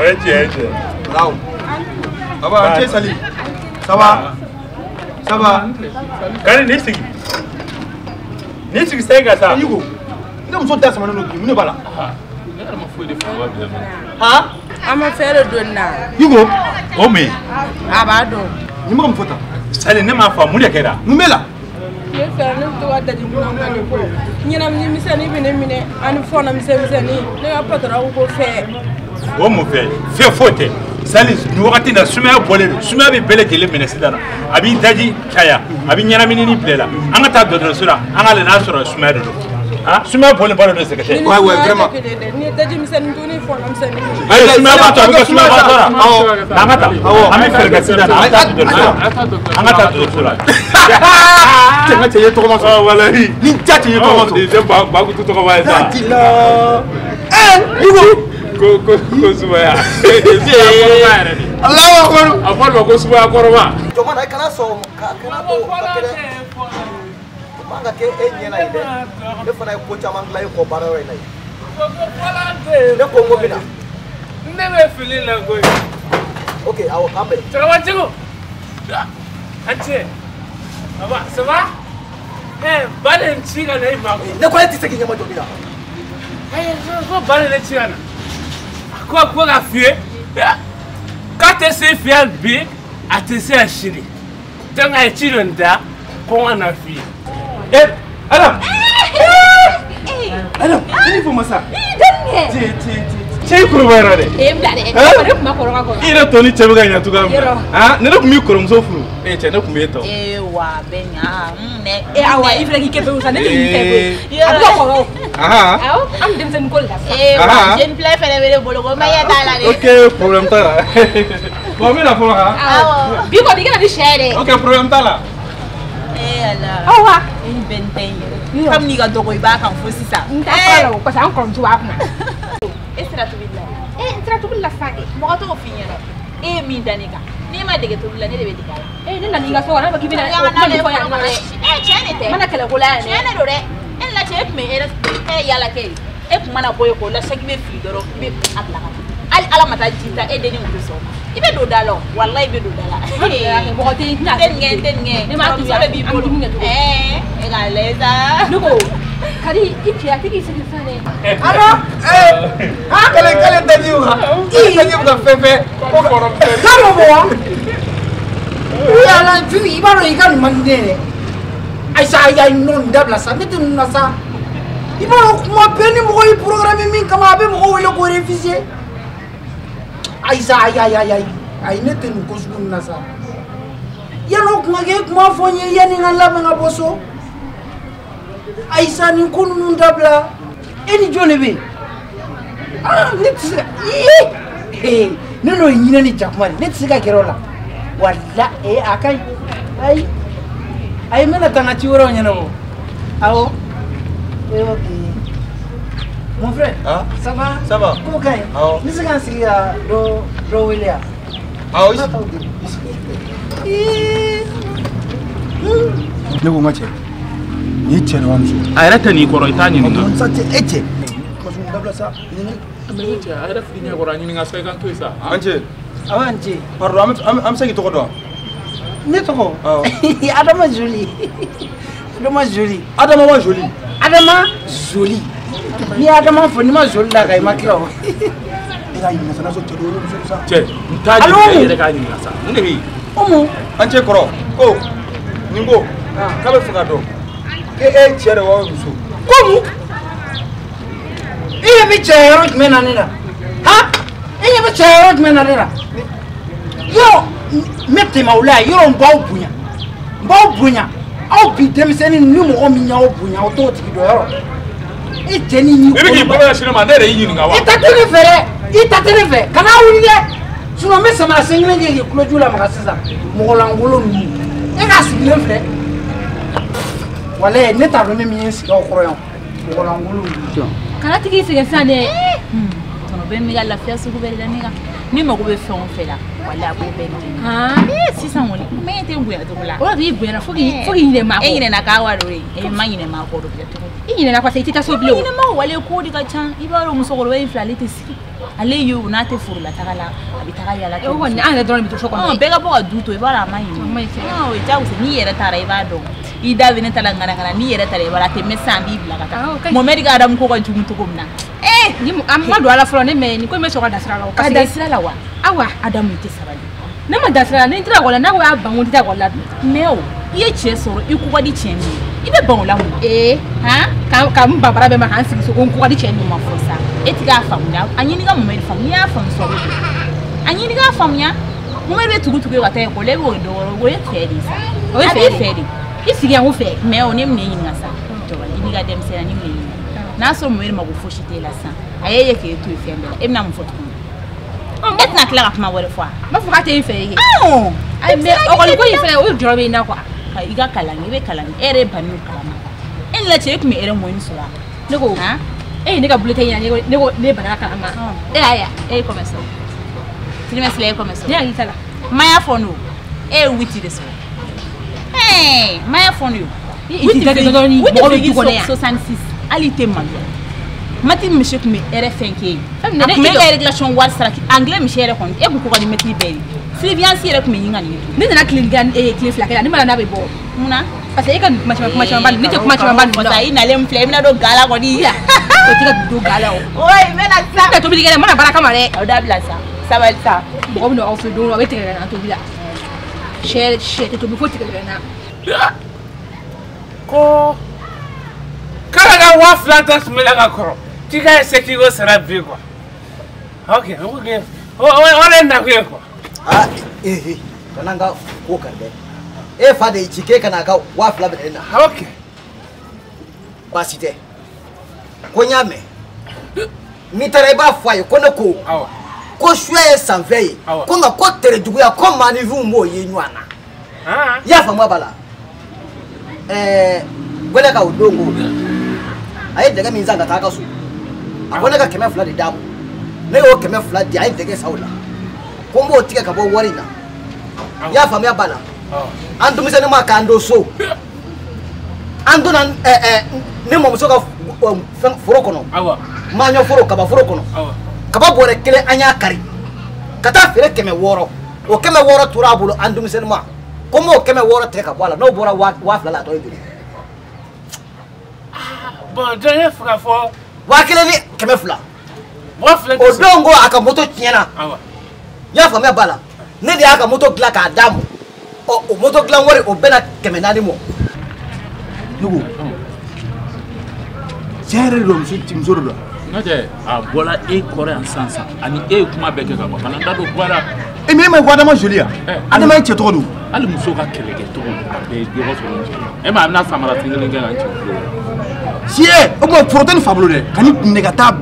Bravo. Aba te sali. Ça va? Ça va? Kani nisigi. Nisigi senga sa. Yugo. Nda muso da sama no bi mun bala. Ne ma fo de fo bi Ha? Ama fere donna. Yugo. O me. Abado. Ni mo ko fota. Sali ne ma fa mun de kera. Numela. Ye fere ne to wada di mun ngani ko. Nyina mi misani bi ne mine an fo na misani. Ne ga patara ko fe. O mo fe. Fe fote. Sali ni wakati na sumaya bole sumaya be bele kele mene sidana abi daji kaya abi nyana minini blela anga ta do sura anga le na sura sumaya do ha sumaya bole bole do sekete Ouais vraiment ni daji misani do ni fo na misani ay sumaya ba to bi sumaya ba sura anga ta ami ferga sidana anga ta do sura tenga te yeto comment ça wallahi ni tati yeto comment ça ba ku to ko wa sa Yugo ko sumaya Allahu akbar afal ko sumaya koroma Jomana kana so kana to bakere manga ke enyena ide ne fana ko chama nglai ko bara we nai ne ko ngo bina ne be fili la go okay awo kambe Sawa chigo Anche Aba sawa bale nchiga na ima ne ko eti seki nyama jobina ko bale ne chiga na ko ga fie ka te se fie bi ate se ashiri tanga chiro nda ko na fie Adam, ini pour moi ça. cɛ kɔrɔbayara dɛ. Bila dɛ. Ne kuma kɔrɔka kɔrɔ. I yɛrɛ tɔ ni cɛ bɛ ka ɲɛ cogoya min na. Ne tun b'i kɔrɔmuso furu. Cɛ ne tun b'e tɔ. Wa bɛ ɲa. Awa i filɛ k'i kɛ bɛɛ sa ne tɛ nin tɛ koyi. A bɛ kɔrɔ. Awɔ an bɛ denmisɛnnin ko de la. Jeune filɛ fɛnɛ bɛ ne bolo ko ma ɲɛ t'a la dɛ. Ok problème t'a la. Bon n bɛna fɔlɔ ha. Awɔ bi kɔni i kana ni sɛ dɛ. Ok problème t'a la. Ala. Awa. I bɛ n tɛ ye. Comme n'i ka dɔgɔ i b'a kan fo sisan. N t'a fɔ la o parce que an kɔrɔmuso b'a kunna. E sera tobili la. N sera tobili la sisan kɛ. Mɔgɔ t'o f'i ɲɛna. E ye min da ne kan. N'i ma dege tobili la ne de bɛ dege a la. Ne nana i ka so kɔnɔ ne ko k'i bɛna o kuma de fɔ yan nɔ dɛ. Tiɲɛ de tɛ. N mana kɛlɛ ko la yan dɛ. Tiɲɛ de don dɛ. E la cɛ e tun bɛ yaala kɛ yen. E kun mana bɔ yen k'o la saki bɛ fili dɔrɔn i bɛ a bila ka taa. Hali ala ma taa ji ta e denni kun tɛ sɔn o ma. I bɛ don da la o walayi i bɛ don da la. Mɔgɔ tɛ yen. N tɛ nin kɛ n tɛ nin kɛ. Ne m'a to bɛ b'i bolo. E k'a lajɛ sa. Ne ko kadi i cɛ a tɛ k'i sigi sisan dɛ. Alo kelen tɛ ji wa i tɛ ji ka fɛn fɛn ko kɔrɔmuso. Kalo bɔ wa. Yala Fifi i b'a dɔn i ka nin man di ne yɛrɛ. Ayisa a y'a nɔ nin dabila sa ne tɛ nin na sa. I b'a dɔn kuma bɛɛ ni mɔgɔ y'i programme min kama a bɛ mɔgɔ wele k'o réviser. Ayisa ayi ne tɛ nin ko sugu nin na sa. Yala o kuma kɛ e kuma fɔ n ye yanni n ka labɛn ka bɔ so. Ayisa nin ko ninnu dabila e ni jɔn de bɛ yen. Ne tɛ se ka ne n'o ye ɲinɛ ni jakuma de ne tɛ se ka gɛrɛ o la. Wala a ka ɲi ayi n bɛna taa n ka ci wɛrɛw ɲɛnabɔ. Awɔ. Ok. Mon frère, ça va? Ça va. Comment ka ɲi? Awɔ. Ne se ka n sigi ka dɔ wele yan? Awɔ ne ko n ka cɛ nin cɛ de b'a muso. A yɛrɛ tɛ n'i kɔrɔ i t'a ɲininka. Sa tɛ e cɛ. A yɛrɛ fili ɲɛ kɔrɔ a ɲininka sa i ka to yen sa. An cɛ. Awɔ an cɛ. Pardon an bɛ se k'i tɔgɔ dɔn wa? Ne tɔgɔ? Adama Joli. Adama Joli. Adama ma Joli. Adama Joli. Ni Adama fɔ n'i ma Joli da kan i ma tila o. E ka ɲininka sa n'a sɔrɔ cɛ dɔ muso sa. Cɛ n t'a ɲininka e yɛrɛ k'a ɲininka sa mun de bɛ yen. Omo. An cɛ kɔrɔ ko nin ko k'a bɛ fɛ ka dɔn k'e cɛ de wa muso. Komu? I ɲɛ bɛ cɛ yɔrɔ jumɛn na ne la? Han? I ɲɛ bɛ cɛ yɔrɔ jumɛn na ne la? Yɔrɔ n bɛ tɛmɛ o la yɔrɔ n b'aw bonya n b'aw bonya aw bi denmisɛnnin ni mɔgɔ min y'aw bonya o t'o tigi dɔn yɔrɔ. I cɛ ni ɲi. I bɛ k'i bolo sini ma ne yɛrɛ y'i ɲininka wa. I ta tɛ ne fɛ dɛ i ta tɛ ne fɛ kana wuli dɛ sinon n bɛ samara sen kelen kɛ k'i tuloju lamaga sisan mɔgɔ lankolon ninnu e k'a sigilen filɛ walayi ne t'a dɔn ne min ye n sigi aw kɔrɔ yan mɔgɔ lankolon ninnu. Kana tigi sɛgɛn sisan dɛ. Tɔnɔ bɛ n bɛ ka lafiya sugu bɛɛ de la ne kan. Ni mago bɛ fɛn o fɛn la wala a b'o bɛɛ di. Sisan kɔni mais e tɛ bonya cogo la. O de b'i bonya fo k'i ɲinɛ maa kɔ. E ɲinɛna k'a wari o ye e ma ɲinɛ maa kɔ dɔ cogo. I ɲinɛna parce que i tɛ taa so bilen o. Ɲinɛma wale ko de ka ca i b'a dɔn musokɔrɔba in filɛ ale tɛ sigi ale ye o n'a tɛ furu la taga la a bɛ taga yala kɛ. O kɔni an yɛrɛ dɔrɔn de bɛ to so kɔnɔ. Bɛɛ ka bɔ ka du to i b'a dɔn a ma ɲinɛ. O ye jagosa n'i yɛrɛ taara i b'a dɔn i da bɛ ne ta la ŋanakana n'i yɛrɛ taara i b'a dɔn a tɛ mɛn sisan b'i bila ka taa. Mohamɛdi ka Adamu ko ka jugu cogo min na. A ma don ala fɔlɔ ne mɛ nin ko in bɛ sɔn ka da sira la o. Ka da sira la wa? Awa Adamu i tɛ sabali. Ne ma da sira la ni n tɛ ekɔli la n'a ko y'a ban ko n tɛ ekɔli la dun. Mais o i ye cɛ sɔrɔ i ko ka di cɛ min ye i bɛ ban o la mun na. Ka n banbara bɛɛ ma k'an sigi so ko n ko ka di cɛ min ma fɔ sa. E ti k'a faamuya a ɲini ka Mohamɛdi faamu n'i y'a faamu sɔrɔ a ɲini k'a faamuya Mohamɛdi bɛ tugu ka taa ekɔli e b'o dɔn o ye fɛ de sa. O ye fɛ de. I sigi yan ko fɛ. Mais o ne minɛ ɲininka sa i b'i ka denmisɛnnin ni minɛ ɲininka n'a sɔrɔ Mohamɛdi mako fosi t'e la sisan a ye k'e to yen fɛn bɛɛ la e bɛna mun fɔ tuguni. E tɛna tila ka kuma wɛrɛ fɔ a. N b'a fɔ k'a tɛ e fɛ yen. Mais ekɔli ko in fɛnɛ o jɔrɔ bɛ i na quoi. I ka kalan i bɛ kalan e yɛrɛ ban n'o kalama e ni la cɛ e tun bɛ e yɛrɛ mɔni sɔrɔ a. Ne ko e ye ne ka bulletin ɲini ne ko ne bana kalama. E y'a ye e ye kɔmɛ sɔrɔ trimestre e ye kɔmɛ sɔrɔ. Ne hakili t'a la. Maya fɔ n'o e ye 8 de sɔrɔ. Maya fɔ n'o. Witi fɛ 66 hali tɛ maloya. Mati misi tun bɛ hɛrɛ fɛn kɛ ye. A tun bɛ ka régulation wari sara anglais misi yɛrɛ kɔni e kun ko ka di mɛtiri bɛɛ ye. Surveillance yɛrɛ tun bɛ ɲini ka nin kɛ. Ne nana tile fila kɛ la ne ma n'a bɛ bɔ. Munna? Parce que e ka kuma caman b'a la ne tɛ kuma caman b'a la. I nalen filɛ i bɛna don gala kɔni. O tɛ ka don gala o. Oyi n bɛna sisan. Ne tɛ tobili kɛ dɛ n mana baara kama dɛ. Aw dabila sa sabali sa. Mɔgɔ bɛ na aw fɛ don o bɛ tigɛ ka na tobi la. Sɛ tɛ tobi fo tigɛ ka na. Ko kala ka 2000 ta sumela ka kɔrɔ k'i ka essayer k'i ko sara bi quoi Ok, ok. On est d'accord quoi. Ah, kananga ko karbe. E fa da cike kana ka wa fla be na. Ok. Ba site. Ko nyame. Ni tare ba fa ko na ko. Awa. Ko hwe sanfei. Ko nga ko tere dugu ya ko mani vu mo ye nywana. Ah. Ya fa ma bala. Gwele ka udongo. Ayi daga min zanga ta ka su. Akona ka keme fla de damu. Ne yo keme fla de ayi daga saula. Ko mbo tika ka bo wari na. Ya fa ma bala. Andu mi se ne ma ka ando so. Andu na ne mo so ka foro kono. Awa. Ma nyo foro ka ba foro kono. Awa. Ka ba bore kele anya kari. Kata fere keme woro. O keme woro tura bulu andu mi se ne ma. Ko mo keme woro te ka bala no bora wa fla la to ibi. Bon, dernier frère fort. Wa kele ni keme fla. Wa fla. O dongo aka moto tiena. Awa. Ya fa me bala. Ne de aka moto gla ka damu. O moto gla wori o bena keme nani mo. Nugu. Jere lo msi timzoro lo. Nade a bola e kore ansansa ani e kuma beke ka bana ndado gwara E me ma gwada ma jolia. Ani ma che todo. Ali muso ka kelege to be de ho so nje. E ma na samara tingele ngana nche. Sie, o mo protein fablo de. Kani negata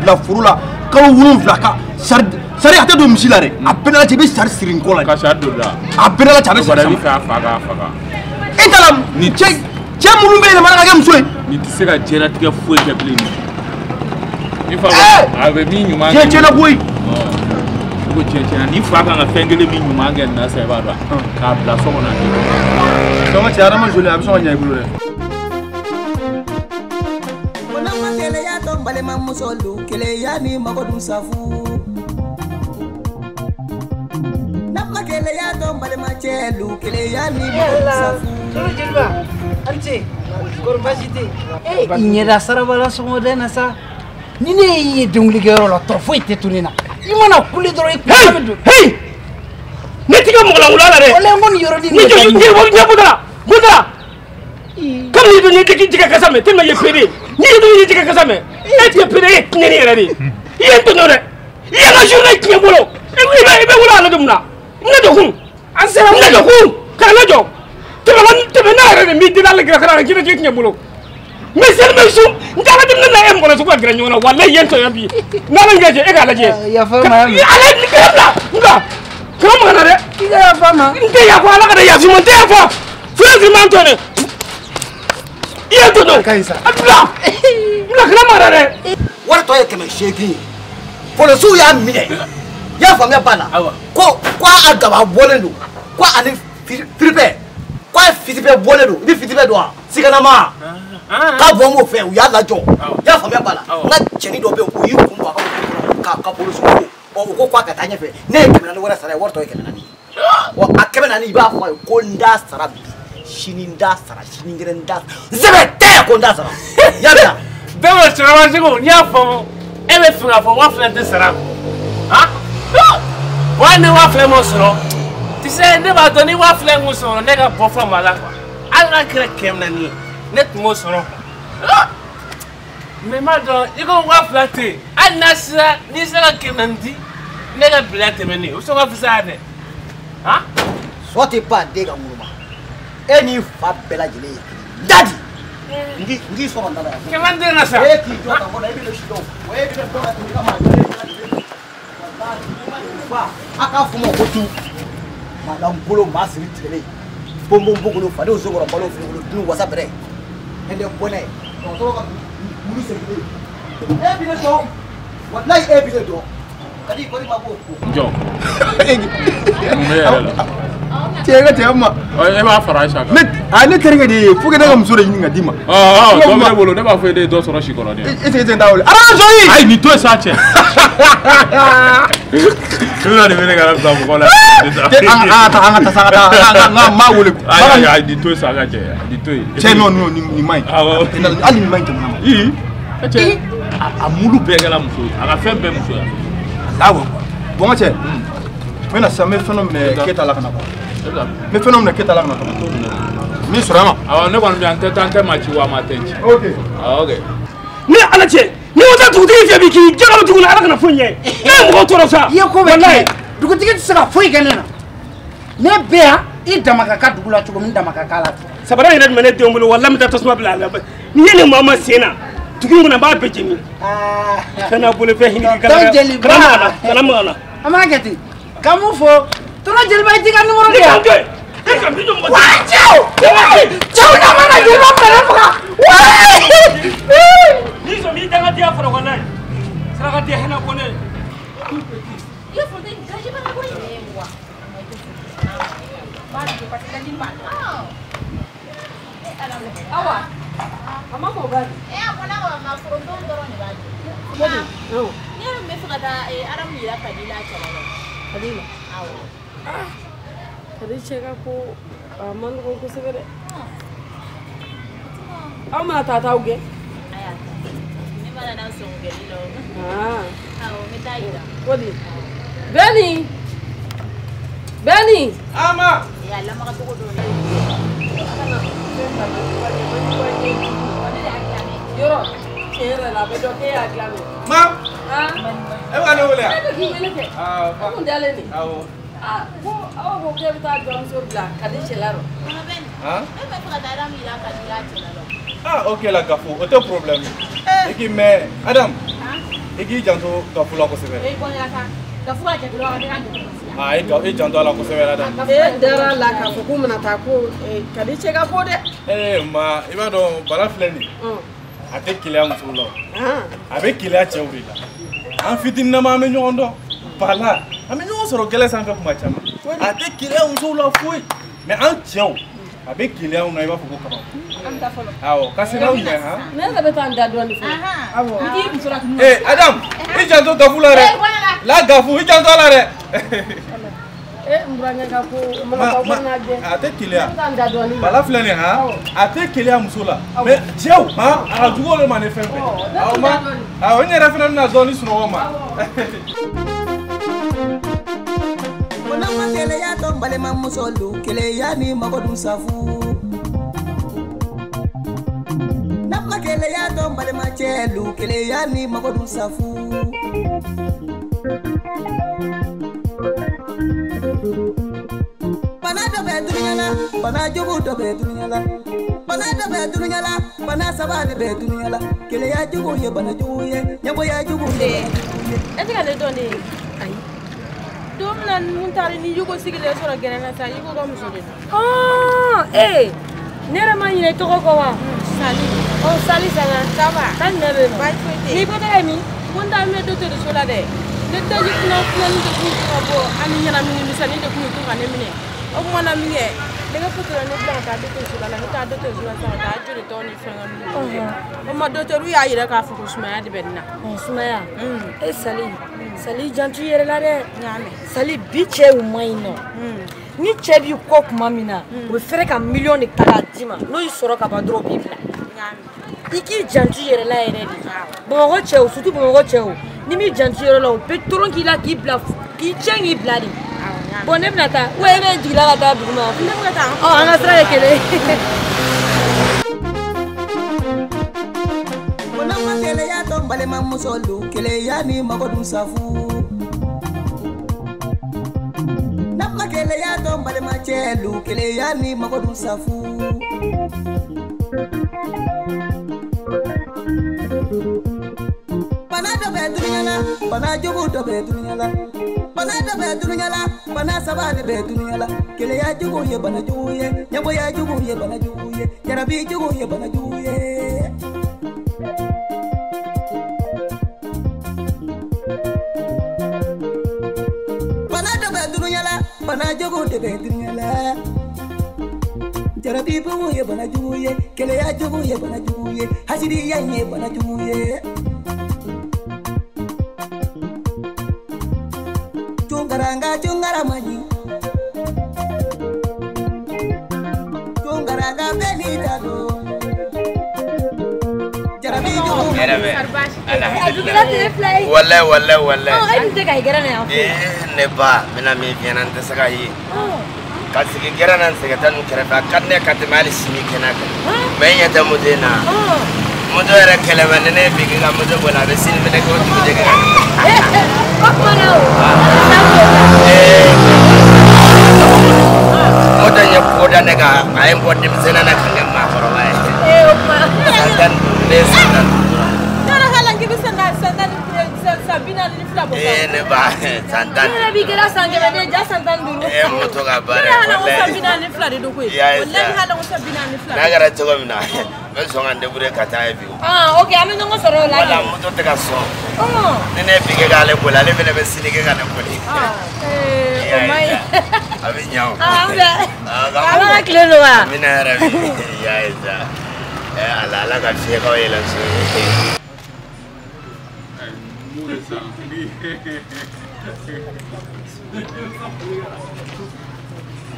la furula ka wulun flaka. Sari ate do msilare. Apena la tebe sar sirin kola. Ka sha do da. Apena la tabe sar. Fa faga. Entalam ni che mulu be le mara ga msoe. Ni ti se ka jera tige fo ke blini. Ni fa ave mi nyuma. Che na boy. Ko che ni fa ka nga fengele mi nyuma ga na se ba do. Ka bla so na ni. So ma tiara ma joli abso nya ibulu de. Ona makele ya tombale mamusolu kele ya ni magodun safu. Na makele ya tombale machelu kele ya ni magodun safu. Solo jelba. Arche. Korbajite. Inyera sarabala somodena sa. Nine yi dungli gero la to foi tetunina. Imana kuli doro ikulu. Hey! Netiga mogala ngulala re. Ole ngon yoro di. Ni jo ni wo ni budala. Budala. Kam ni do ni tika kasame tema ye pere. Ni do ni tika kasame. Eti pere ni ni re. Ye to no re. Ye ga journée ki bolo. Ibe wala na dumna. Ngado hun. Ansela ngado hun. Kana jo. Tebe na re mi dina le kra kina ki bolo. Monsieur Messou, ndaba dim na em bola su ko gra nyona wallahi yento yabi. Na la ngaje e ga laje. Ya fama. Ale ni kala. Nga. Kama kana re. Ya fama. Nte ya fa la kada ya fi monte ya fa. Frezi mantone. Yento no. Kaisa. Abla. Mla kana mara re. Wara to yake mai sheki. Polo su ya mine. Ya fa me bana. Ko kwa agaba bolendo. Kwa ani firipe. Kwa firipe bolendo. Ni firipe do. Sikana ma. Ka bo mo fe ya la jo. Ya fa me bana. Na cheni do be ko yi ku ba ka polo su ko. O kwa ka tanya fe. Ne kemena no wara sara wara to yake nani. O akebe nani ba fa ko nda sara bi. Shininda sara shiningirenda. Zebete ko nda sara. Ya ya. Bewo sara jigo nya fo. Ebe fura fo wa fla de sara. Ha? Wa ne wa fla mo soro. Ti se ne ba to ni wa fla mo soro ne ga bo fo mala kwa. Ala kre kem na ni. Net mo soro. Me ma do igo wa fla te. Anasa ni se ga kem na ndi. Ne ga bla te meni. O so wa fisa de. Ha? Sote pa de ga muruma. Eni fa bela jele. Daddy. Ngi so ndala. Kemande na sa. Eki jo ta mo na ibi le shido. We bi le to na ti kama. Aka fumo kotu. Madam Polo masiri tele. Bombo mbogolo fa de o zogoro balo fi ngolo dunu wasa bere. Ende bone. To ka mulu se bere. E bi le to. Wallahi e bi le to. Kadi ko ri mako. Jo. Me Tiega tiama. E ba fara shaka. Ne terenge de fuke daga msore nyinga dima. Do me bolo ne ba fe de do soro shikoro ni. Ete ndawole. Ara joyi. Ai ni to sa che. Tuna de mene gara sa ko la. Anga sangata nga mawule. Ai ni to sa ga che. Ni to. Che no ni mai. Ali ni mai tamama. Che. Amulu be gala muso. Aga fe be muso. Lawo. Bon che. Mena sa me phénomène keta la kana ko. Me phénomène keta la kana ko. Mi surama. Ne ko bi ante tante ma ci wa ma tenchi. Okay. Okay. Ni ala che ni wata dugutigi fɛ bi k'i jɛgɛ tuguni ala kana foyi ɲɛ ne ye mɔgɔ tɔɔrɔ sa i ye ko bɛɛ kɛ dugutigi tɛ se ka foyi kɛ ne na ne bɛ yan i dama ka ka dugu la cogo min dama ka k'a la sabara yɛrɛ tun bɛ ne denw bolo walahi n bɛ taa tasuma bila a la ni ye nin maa ma sen na tugu in kɔnɔ n b'a bɛɛ jeni fɛn n'a bolo fɛn hinɛ kana maga na an b'a kɛ ten ka mun fɔ tɔnɔ jeliba i t'i ka numéro di yan wa cɛw na mana jeliba fɛnɛ faga ni sɔn b'i dangadenya fara walahi sarakadenya hinɛ ko ne Awa, mama ko bari. Akona ko ma furo don dɔrɔn de b'a jɛ. Ne yɛrɛ bɛ fɛ ka taa Aramu yira Kadila cɛla la. Kadila. Awɔ. Kadi cɛ ka ko a man nɔgɔn kosɛbɛ dɛ. Aw mana taa t'aw gɛn? Ayi, ne ma na sɔn gɛnni la. Awɔ, n bɛ taa yira. O de. Bɛni. Bɛni. Ama. A lamaga cogo dɔ la. Yɔrɔ, tiɲɛ yɛrɛ la a bɛ dɔn k'e y'a dilan mɛ. Ma. E b'a ne wele yan. Ne bɛ k'i wele kɛ. E kun dalen nin. Awɔ. Ko aw ko k'e bɛ taa jɔnmuso bila Kadi cɛla rɔ. Ne bɛ fɛ ka taa Aramu yira Kadila cɛla la. Ah, ok la Gafo, o tɛ problème. I k'i mɛn Adam. I k'i janto Gafo la kosɛbɛ. E bɔ n ka taa. Gafo ka jate dɔrɔn a bɛ ka jate. Ah, i janto a la kosɛbɛ Adam. E dara la k'a fɔ k'u bɛna taa ko Kadi cɛ ka ko dɛ. Ma i b'a dɔn bana filɛ nin a tɛ keleya musow la a bɛ keleya cɛw de la an fitininama an bɛ ɲɔgɔn dɔn bala an bɛ ɲɔgɔn sɔrɔ gɛlɛ sanfɛ kuma caman a tɛ keleya musow la foyi mais an cɛw a bɛ keleya anw na i b'a fɔ ko kaba awɔ ka se n'aw ɲɛ han ne yɛrɛ bɛ taa n da dɔɔnin fɔ awɔ Adam i janto Gafu la dɛ la Gafu i janto a la dɛ n burankɛ ka ko mɔgɔ ka n'a gɛn a tɛ keleya n da dɔɔnin bala filɛ nin han a tɛ keleya muso la mais cɛw han a ka jugu olu ma ni fɛn fɛn awɔ ma awɔ n yɛrɛ fana bɛna dɔɔnin sunɔgɔ ma Bonama keleya don balema muso lu keleya ni mago dun safu Nama keleya don balema cɛ lu keleya ni mago dun safu Bana dɔ bɛ dunuya la bana jugu dɔ bɛ dunuya la bana dɔ bɛ dunuya la bana saba de bɛ dunuya la keleya jugu ye bana jugu ye ɲɛgoya jugu ye e tɛ ka ne dɔn ne ye ayi don min na mun taara ni yugo sigilen sɔrɔ gɛrɛ na sa yugo ka muso de don ne yɛrɛ ma ɲinɛ i tɔgɔ kɔ wa Sali Sali sanga ça va Sali ne bɛ yen baasi foyi tɛ n'i bɔtɔ ye min ko n t'a mɛn dɔgɔtɔrɔso la dɛ ne daji kunnafoni de kun ka bɔ ani ɲɛnamini misɛnnin de kun bɛ to ka ne minɛ o kuma na min kɛ ne ka fotora ne bila ka taa dɔgɔtɔrɔso la ne taa dɔgɔtɔrɔso la sisan ka taa joli tɔw ni fɛn ninnu o ma dɔgɔtɔrɔw y'a yira k'a fɔ ko sumaya de bɛ nin na sumaya Sali janto i yɛrɛ la dɛ Sali bi cɛw ma ɲi nɔ ni cɛ b'i kɔ tuma min na u bɛ fɛrɛ ka miliyɔn de ta k'a d'i ma n'o y'i sɔrɔ ka ban dɔrɔn u b'i bila i k'i janto i yɛrɛ la yɛrɛ de Bamakɔ cɛw surtout Bamakɔ cɛw ni m'i janto i yɛrɛ la u bɛ tɔrɔn k'i la k'i bila k'i cɛn k'i bila de bon ne bɛna taa wa e bɛ jigila ka taa dugu ma ne bɛ taa an ka sira ye kelen Bonama keleya don balema muso lu keleya ni mago dun safu Nama keleya don balema cɛ lu keleya ni mago dun safu Bana dɔ bɛ dunuya la bana jugu dɔ bɛ dunuya la bana dɔ bɛ dunuya la bana saba de bɛ dunuya la keleya jugu ye bana jugu ye ɲɛgoya jugu ye bana jugu ye jarabi jugu ye bana jugu ye Bana dɔ bɛ dunuya la bana jugu de bɛ dunuya la jarabi jugu ye bana jugu ye keleya jugu ye bana jugu ye hasidiya ye bana jugu ye Chungaranga maji Chungaranga benita do Jarabi jugu Wallahi ai dun tɛ ka i gɛrɛ na yan ne ba mina min fiɲɛna n tɛ se ka ye ka sigi gɛrɛ na n sɛgɛta nu kɛrɛfɛ a ka di ne ka tɛmɛ hali sini kɛnɛ kan mais n ɲɛ tɛ moto in na moto era che le venne big la moto quella vesina me ne conto di che moto nya poda nega ay mbodde sena na kanga ma faro way sandan le sandan dara hala ngi bisana sandan sabina ni flabo ne ba sandan ne bi gela sange be ja sandan duru moto ga bare hala sabina ni flade do ko wallahi hala sabina ni flade nagara to gomina men so ngande bure kata bi okay ami ngo soro la wala moto te ka so ne bi ke gale ko la le bele be sini ke gale ko ni mai abi nyao ala kleno wa mina rabi ya isa ala ka fie ko yela so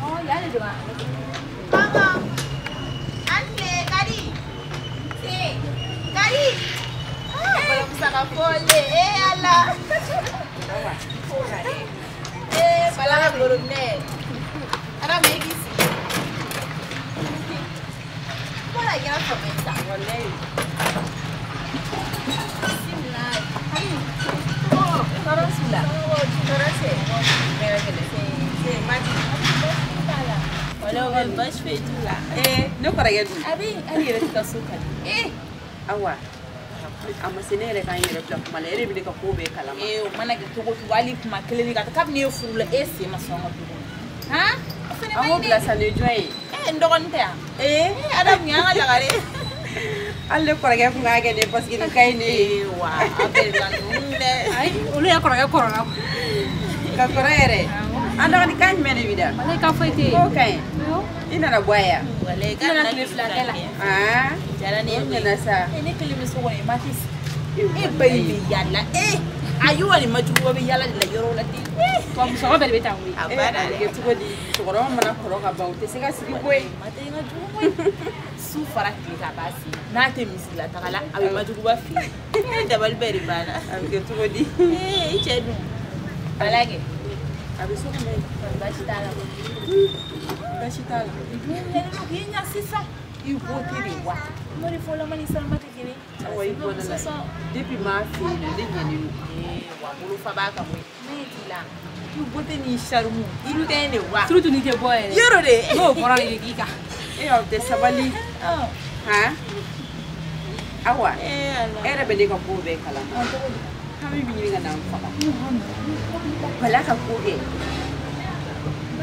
oh ya le doa mama anle kari kari belum saka pole ala balaga gorone ara megisi bola ya komenta wallahi simla kari oh tarasula tarase mera que se mati wala wal bash fetula no para yedu abi ali reta suka awa ama senere kan yere plak malere bi ka ko be kala mana ke to to wali kuma keleni ka kap ne furula ese masonga to ha awo blasa ne joy ndogonte adam nyanga lagare alle korage ko ngage ne parce que kay ne wa abel kan nde ay ulu ya korage korona ka korere anda ni kan mene vida wala ka fete ko kay ina na boya wala kan na ni flatela jala ne na sa ene kelimi so woni matis baby yalla ayuwa ni majugo be yalla la yoro la ti to am so be beta wi abada ke tugo di tugoro mana koro ka ba te sega sigi boy mate nga jugo su fara ki ka basi na te misila takala abi majugo ba fi dabal beri bana abi ke tugo di ichedu balage abi so ko bashitala ne no kinya sisa ibotiri wa mori fola mani salma tekini awa ibona la depuis ma fi ne nyeni wa bulu fa ba ka mwe metila ibote ni sharumu itene wa trutu ni ke boy yoro de no bora ni dika o te sabali ha awa era be de ka ko be kala kami bi ni ngana fa bala ka ko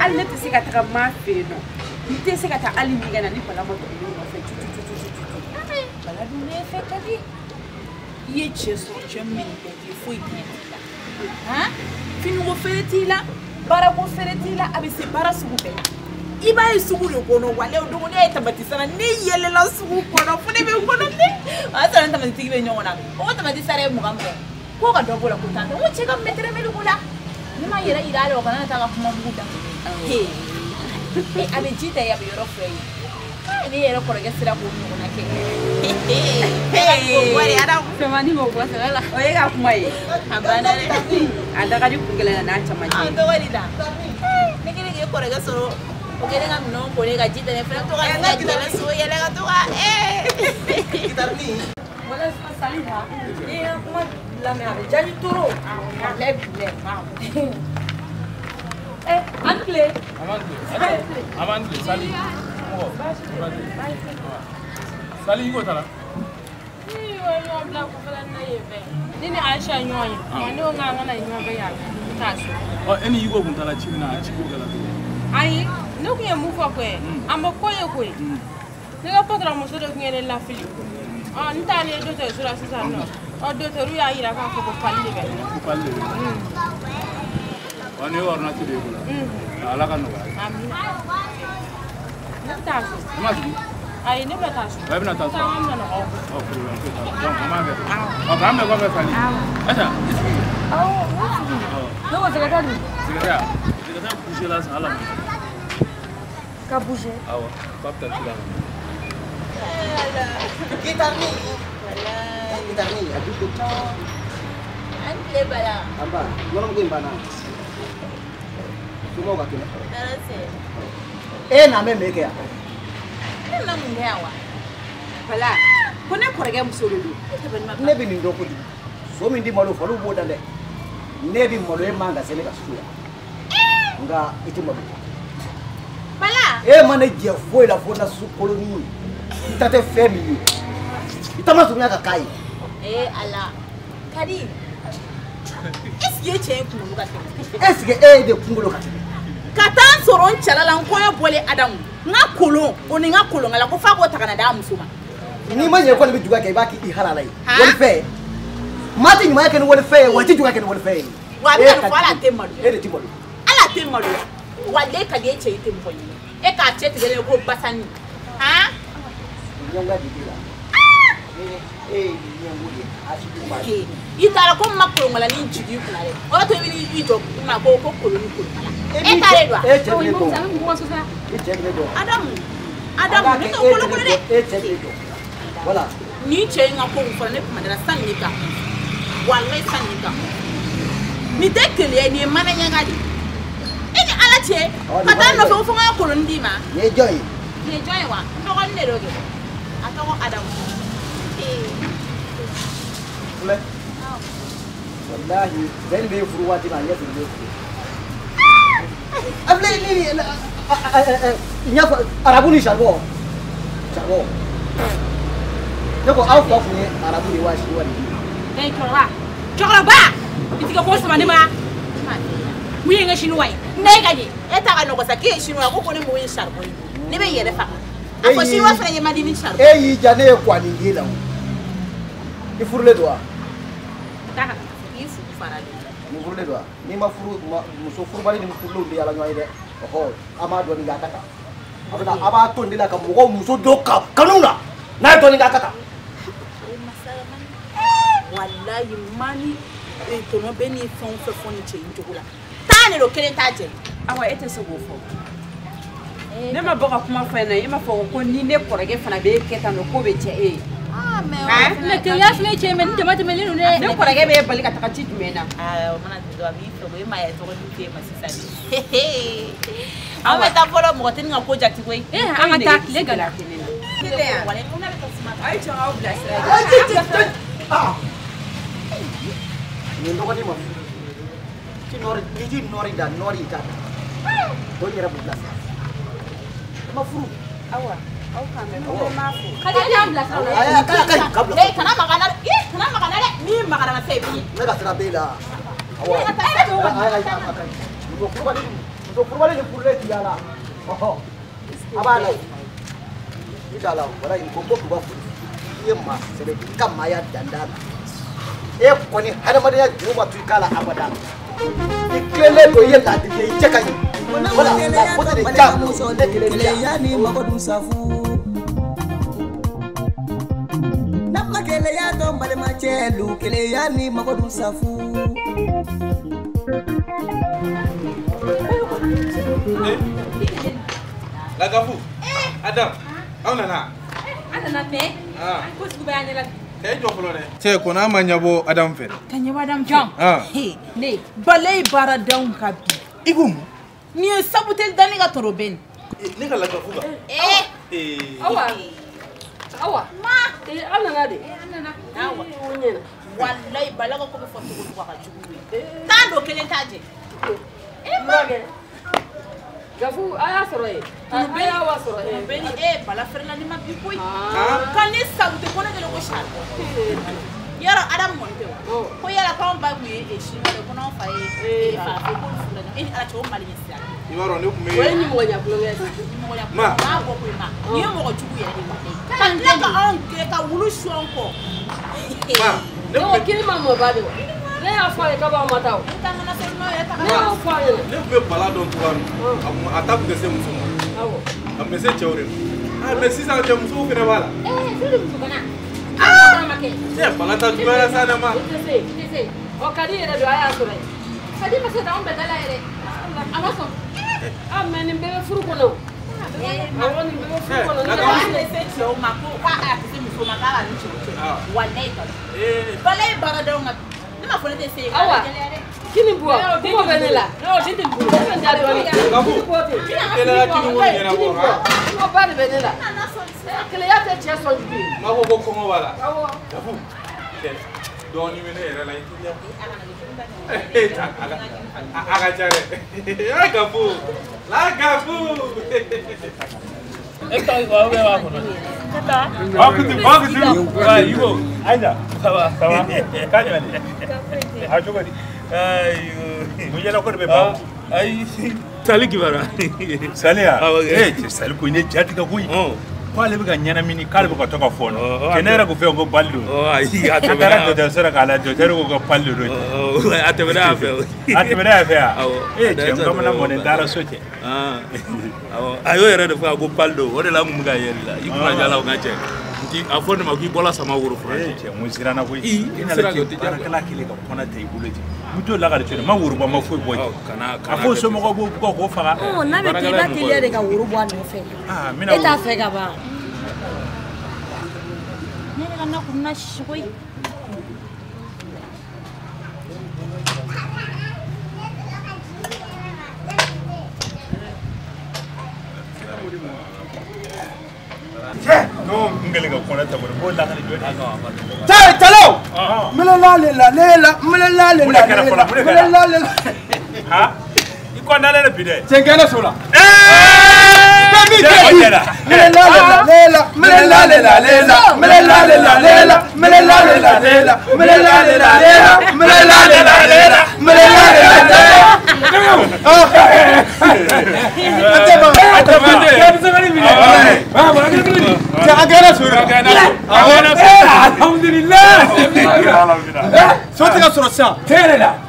alle te sika ta ma fi no ni te sika ta ali mi ngana ni bala mo to ni no fe bala du ne fe kadi ye cheso chemin be ki foi ki ha finu go feretila bara go feretila abi se bara sugu be iba yi sugu le kono wale o dogo ne tabati sana ne yele la sugu kono fune be kono ne asa nta mati tibe nyona o tamati sare mu gambo ko ka dogo la kutanda o cheka metere melu kula ni ma yera ira le kana ta ka kuma buda abi jita ya be yoro frei ni yero ko ga sira ko mu na ke wari ada semani mo ko sala o ye ka kuma ye abana le ada ka di kugela na chama je ando wari da ne ke ne ko ga so o ke nga no ko ne ga jita ne fra to ga na jita so yele ga to ga Gitarni wala sali ha kuma la me ave jani toro le ma angle amandle sali sali ko tala nini aisha nyonyi mani o nga ngana nyobe ya taso eni yigo kun tala china chiko gala ai no ku yemu ko ko amba koye ko ni ga potra mo so de ngene la fili nta ni do te sura sisa no o do te ru ya ira ka ko palle be ko palle wani warna ti de bula ala kan no amin taso amati ai ne ba taso ba bina taso amna no o ko donc amage o ba me ko be fali ata no wa daga dadu daga bouger la sala ka bouger awa papta tila Gitarni aduh angle bala apa ngomong gue bana cuma waktu tarase na me ya na mungewa bala ko ne kɔrɔkɛ muso de don ne bɛ nin dɔn kojugu so min di malo fɔ olu b'o dan dɛ ne bɛ malo e man ka se ne ka so yan nka i tɛ malo Bala e ma ne jɛ foyi la fo na su koloni ye i ta tɛ fɛn min ye i ta ma surunya ka k'a ye ala Kadi est-ce que cɛ in kunkolo ka tɛmɛ est-ce que e de kunkolo ka tɛmɛ ka taa sɔrɔ n cɛla la n kɔɲɔ bɔlen Adamu n ka kolon o ni n ka kolonkala ko f'a k'o ta ka na d'a muso ma n'i ma ɲɛ kɔni bɛ juguya kɛ i b'a k'i halala ye wali fɛn maa tɛ ɲuman kɛ ni wali fɛn ye wa i tɛ juguya kɛ ni wali fɛn ye wa a bɛ ka nin fɔ ala tɛ malo e de tɛ malo ala tɛ malo wale ka di e cɛ i tɛ mɔgɔ ɲini e k'a cɛ tigɛlen ko basani han ɲɛngoya de b'i la e ye ɲɛngo ye a sigi ma ye i taara ko n ma kolonkala ni jigi i kunna dɛ o y'a to i bɛ i jɔ kunna ko kolon kolonkala e t'ale dɔn e cɛ bɛ ne dɔn e cɛ bɛ ne dɔn Adamu ne t'o kolokolo dɛ e cɛ bɛ ne dɔn voilà ni cɛ in ka ko min fɔra ne kuma dara sanni ne kan walayi sanni ne kan nin tɛ keleya nin ye mana ɲɛga de e ni ala cɛ ka taa nɔfɛ ko fo n ka koloni d'i ma nin ye jɔn ye nin ye jɔn ye wa n dɔgɔnin de don kɛ a tɔgɔ Adamu filɛ walahi bɛɛ ni bɛ furu waati min a ɲɛ tun bɛ furu a filɛ ni n y'a fɔ arabu ni saribɔn ne ko aw fa tun ye arabu de ye wa sinuwa de ye cɛkɔrɔba i tɛ ko sama ne ma mun ye n ka sinuwa ye ne ka ɲɛ e ta ka nɔgɔ sa k'e ye sinuwa ko ne m'o ye saribɔn ye ne bɛ yɛrɛ faga a fɔ sinuwa fana ye man di ni saribɔn e y'i ja ne ye kwani den la o i furulen don wa i furu fara de ni furulen don wa n'i ma furu muso furubali ni furulenw de yala ɲɔgɔn ye dɛ ɔhɔ an b'a dɔn nin k'a ka kan a b'a to nin de la ka mɔgɔw muso dɔw kanu na n'a ye dɔn nin k'a ka kan walayi mani tɔnɔ bɛ ni fɛn o fɛn fɔ ni cɛ in cogo la taa ne don kelen t'a jɛ awa e tɛ se k'o fɔ ne ma bɔ ka kuma fɔ yen nɔ e ma fɔ ko ni ne kɔrɔkɛ fana bɛ kɛ tan nɔ k'o bɛ cɛ e ye mais keleya fana ye cɛ mais ni jama tɛmɛlen don dɛ ne kɔrɔkɛ bɛ bali ka taga ci jumɛn na o mana di dɔn a b'i fɛ ko e ma ye tɔgɔnin f'e ma sisan de an bɛ taa fɔlɔ mɔgɔ tɛ nin ka ko jate koyi an ka taa tile gala a ye cɛn aw bilasira nin dɔgɔnin ma furu ni ji nɔri da nɔri i t'a da o yɛrɛ b'u bilasira i ma furu awa aw kan bɛ mɔgɔ m'a fɔ Kadi e y'an bilasira o la kana maga na dɛ n'i magara na fɛ i bɛ ye ne ka sira b'e la awɔ muso furubali ni furulen ti yala ɔhɔ a b'a la i t'a la wala ko ko k'u ka furu i ye maa sɛbɛ i ka maaya dan d'a la e kɔni hadamadenya juru ma to i k'a la abada i tilelen don i ye ladili ye i cɛ ka ɲi wala o de ja ne kelen tɛ yan ni mago dun safu nama keleya dɔn balima cɛ lu keleya ni mago dun safu Lagafu Adam aw nana an nana mais ko sugu bɛ y'an ɲɛ la cɛ jɔ fɔlɔ dɛ cɛ ko n'a ma ɲɛbɔ Adam fɛ ka ɲɛbɔ Adamu fɛ ne balayi baaradenw ka bi i ko mun nin ye sabu tɛ danni ka tɔrɔ bɛ nin ne ka Lagafu kan awa an nana de walayi balaga ko bɛ fɔ cogo cogo a ka jugu ye taa don kelen t'a jɛ Gafu a y'a sɔrɔ yen a y'a wa sɔrɔ yen bɛ ni bala feerela ni ma bi koyi ka ni sabu tɛ ko ne kelen ko saribɔn yɔrɔ Adamu mɔni tɛ wa ko yala k'anw ba tun ye sinuwa de ko n'anw fa ye farafin ko nin furu la e ni ala cɛ o mali ɲɛ sira i b'a dɔn ne tun bɛ o ye ni mɔgɔ ɲɛkulonkɛ maa bɔ koyi ma nin ye mɔgɔ jugu yɛrɛ de ye ka tila ka anw gɛn ka wulu sɔn kɔ ne ko kiri ma mɔ ba de wa ne y'a fɔ a ye k'a b'aw ma taa o ne y'a fɔ a ɲɛna ne tun bɛ bala dɔn cogoya min a ta tun tɛ se muso ma a tun bɛ se cɛw de ma mais sisan cɛ musow fana b'a la fili muso kana ma kɛ bala ta juguyara sa ne ma i tɛ se ɔ Kadi yɛrɛ don a y'a sɔrɔ yen Kadi ma se t'anw bɛɛ da la yɛrɛ a ma sɔn mais nin bɛɛ bɛ furu kɔnɔ awɔ nin bɛɛ bɛ furu kɔnɔ ne yɛrɛ se cɛw ma ko k'a tɛ se muso ma k'a ka ni cɛw cɛ walayi balayi baaradenw ka ne ma fɔ ne tɛ se yen awa kini buwa kuma bɛ ne la ne tɛ buwa ne bɛ n da dɔɔnin kini buwa tɛ kini buwa ɲɛnabɔ kuma ba de bɛ ne la keleya tɛ cɛ sɔn jugu ye. Ma ko ko kɔngɔ b'a la. Awɔ. Gafu. Dɔɔnin bɛ ne yɛrɛ la i tɛ ɲɛ ko. A ka ca dɛ. Gafu. La Gafu. E tɔgɔ ko aw bɛɛ b'a kɔnɔ. Bakuti. Ibo. Aïda. Ça va. K'a ɲɛna. A cogo di? Ayiwa. Mun yɛlɛ ko de bɛ ban? Ayi. Sali kibara. Sali ya? Sali ko ne ja tigɛ koyi. Ko ale bɛ ka ɲɛnamini k'ale bɛ ka to ka fɔ n na. Ne yɛrɛ ko fɛn ko bali don. Ayi a tɛmɛna. A taara dɔgɔtɔrɔso la k'a lajɛ dɔgɔtɔrɔ ko ka bali don. A tɛmɛna yan fɛ. A tɛmɛna yan fɛ yan. Cɛ n bamanan mɔden taara so cɛ. A y'o yɛrɛ de fɔ a ko bali don o de la n kun bɛ ka yɛlɛ la i kunna jala o ka cɛ. A fɔ ne ma k'i bɔla sama woro fura cɛ mun siranna koyi. I nana cɛ baarakɛla kelen ka kɔnɔ ta i bolo ten. N t'o la ka de ma woroba ma foyi bɔ jɛ. A fɔ somɔgɔw b'o bɔ k'o faga. N'a bɛ kɛ i b'a teliya de ka woro bɔ a nɔfɛ. E t'a fɛ ka ban. Ne yɛrɛ ka na kun na sisi koyi. Non, ngale ka kɔnɔ ta bolo bo la ka jɔ ta ka. Talo! Melela. Ha? I ko na le bi de. Cengena sola.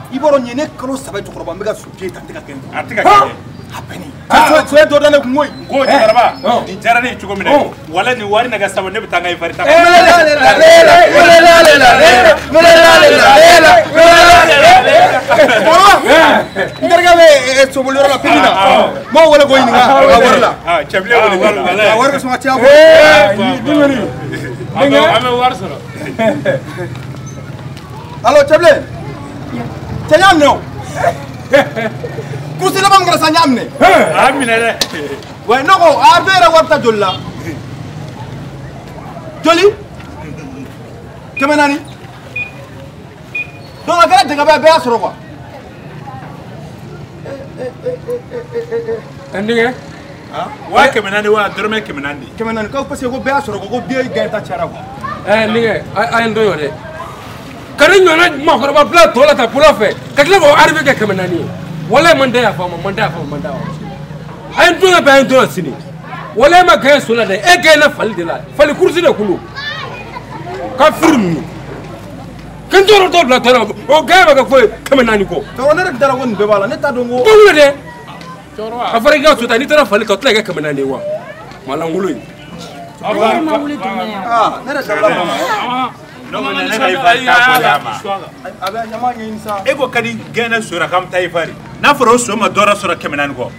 Iboro nyene kalo saba jukoroba mbega suje ta tika kendo atika kende hapeni so do dane ngoy go jaraba ni jarani chugo mine wala ni wari naga saba ne bitanga ifarita ndarga be so boloro la pinina mo wala go yinga warla chable wala warga so tia ko dingani ame war soro allo chable Tanyam no. Kusila bam ngara sanyam ne. Amina le. Wa no ko abera warta jolla. Joli? Kemenani? Do na gara daga ba be asoro kwa. Andinge? Wa kemenani wa dorme kemenani. Kemenani ko pase ko be asoro ko be gaita chara kwa. Ndinge ay ndo yode. Kari nyona makoroba bla tola ta pulofe kakle ko arrivé ke kemenani wala manda ya fama ay ndo ba ndo sini wala ma kay sula de e kay na fal de la fal kursi de kulu ka firmu kan doro to bla tola o gay ba ka fo kemenani ko to ne rek dara won be bala ne ta do ngo ko de afari ga suta ni tara fal ka tla ke kemenani wa malangulu ne rek dara no ne ga ifari ta ko abe nyama ngi sa ego kadi gena sura kam tay fari na foro so ma dora sura kemenan ko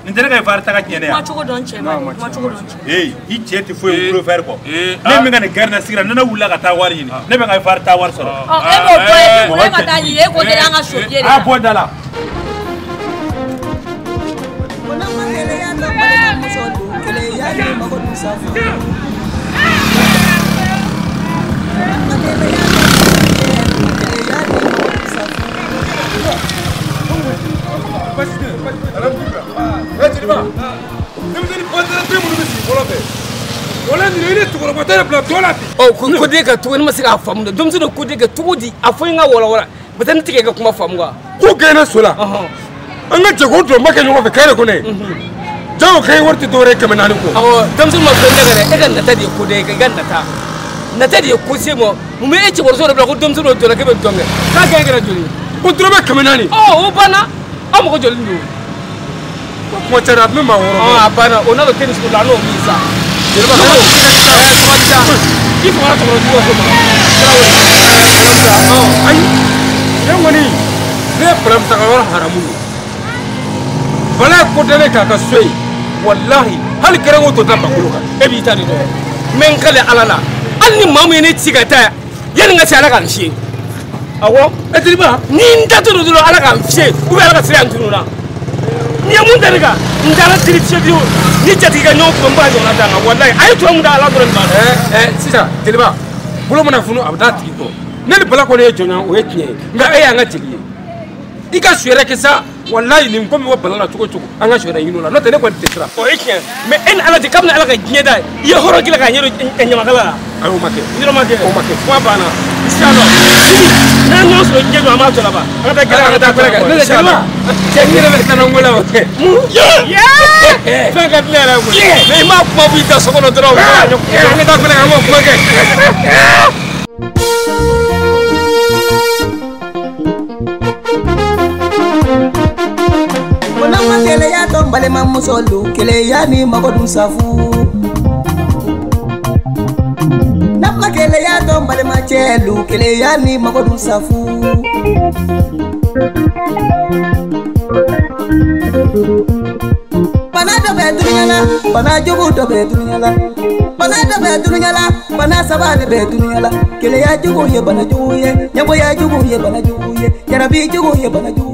ni dere ga ifari ta ka nyene ya ma chugo don chema ma chugo don chema i cheti fo e fari ko ne mi ngane garna sigra na wula ka ta wari ni ne be ga ifari ta war sura ego to e ma ta yi ego de anga shoje a bo dala Bona mangele ya ndo bona musodo kele ya ni magodu safa ko de ka to ni masika famu dum su ko de ka tugudi afoi nga wala wala batan tike ka kuma famu ga ko gena sola an ga jago to maka ni wa kare ko ne jago kai warti dore kamar nan ko awo dum su ma ko de ga e ga nata de ko de ga ga nata de ko se mo mu me e ci borso de ko dum su do to la ke be tonga ka ga ga joli ko drobe kamar nan o bana am ko joli ndo ko tara mi ma woro bana ona lo tenis ko la no visa dirba ko il faut la tomber ko ay yan wani ne problem ta wala haramu bala ko dele ka ka soyi wallahi hal kare to ta bakulu ka e bi ta ni do men kale alala anni mamu ne cigata yan nga ci ala kan shi awo e dirba ni ndatu do ala kan shi u ala ka sire antunu na ni mun da riga ndala tiri chedio ni jati ga nyo ko mba jona danga wallahi ay to mun da ala do ba sisa teliba bulo mana funu abda tiko ne le bala ko ne jona o etie nga e anga tili ika suere ke sa wallahi ni ko mi wo bala tuko tuko anga suere yino la no tene ko tesra o etie me en ala de kamna ala ga nyeda ye horo gila ga nyero nyama kala ayo make ndiro make o make wa bana inshallah na no so nyedo ama to la ba anga gila anga ta pere ne inshallah cengire le kana ngola o te yeah fanga tlera mo me ma ko bu ta so ko no dro anga ta pere anga mo ke Kele ya tombale mamusolu kele ya ni magodun safu Namma kele ya tombale machelu kele ya ni magodun safu Bana do be dunyala bana jogu do be dunyala bana do be dunyala bana sabade be dunyala kele ya jogu ye bana jogu ye nyabo ya jogu ye bana jogu ye jarabi jogu ye bana jogu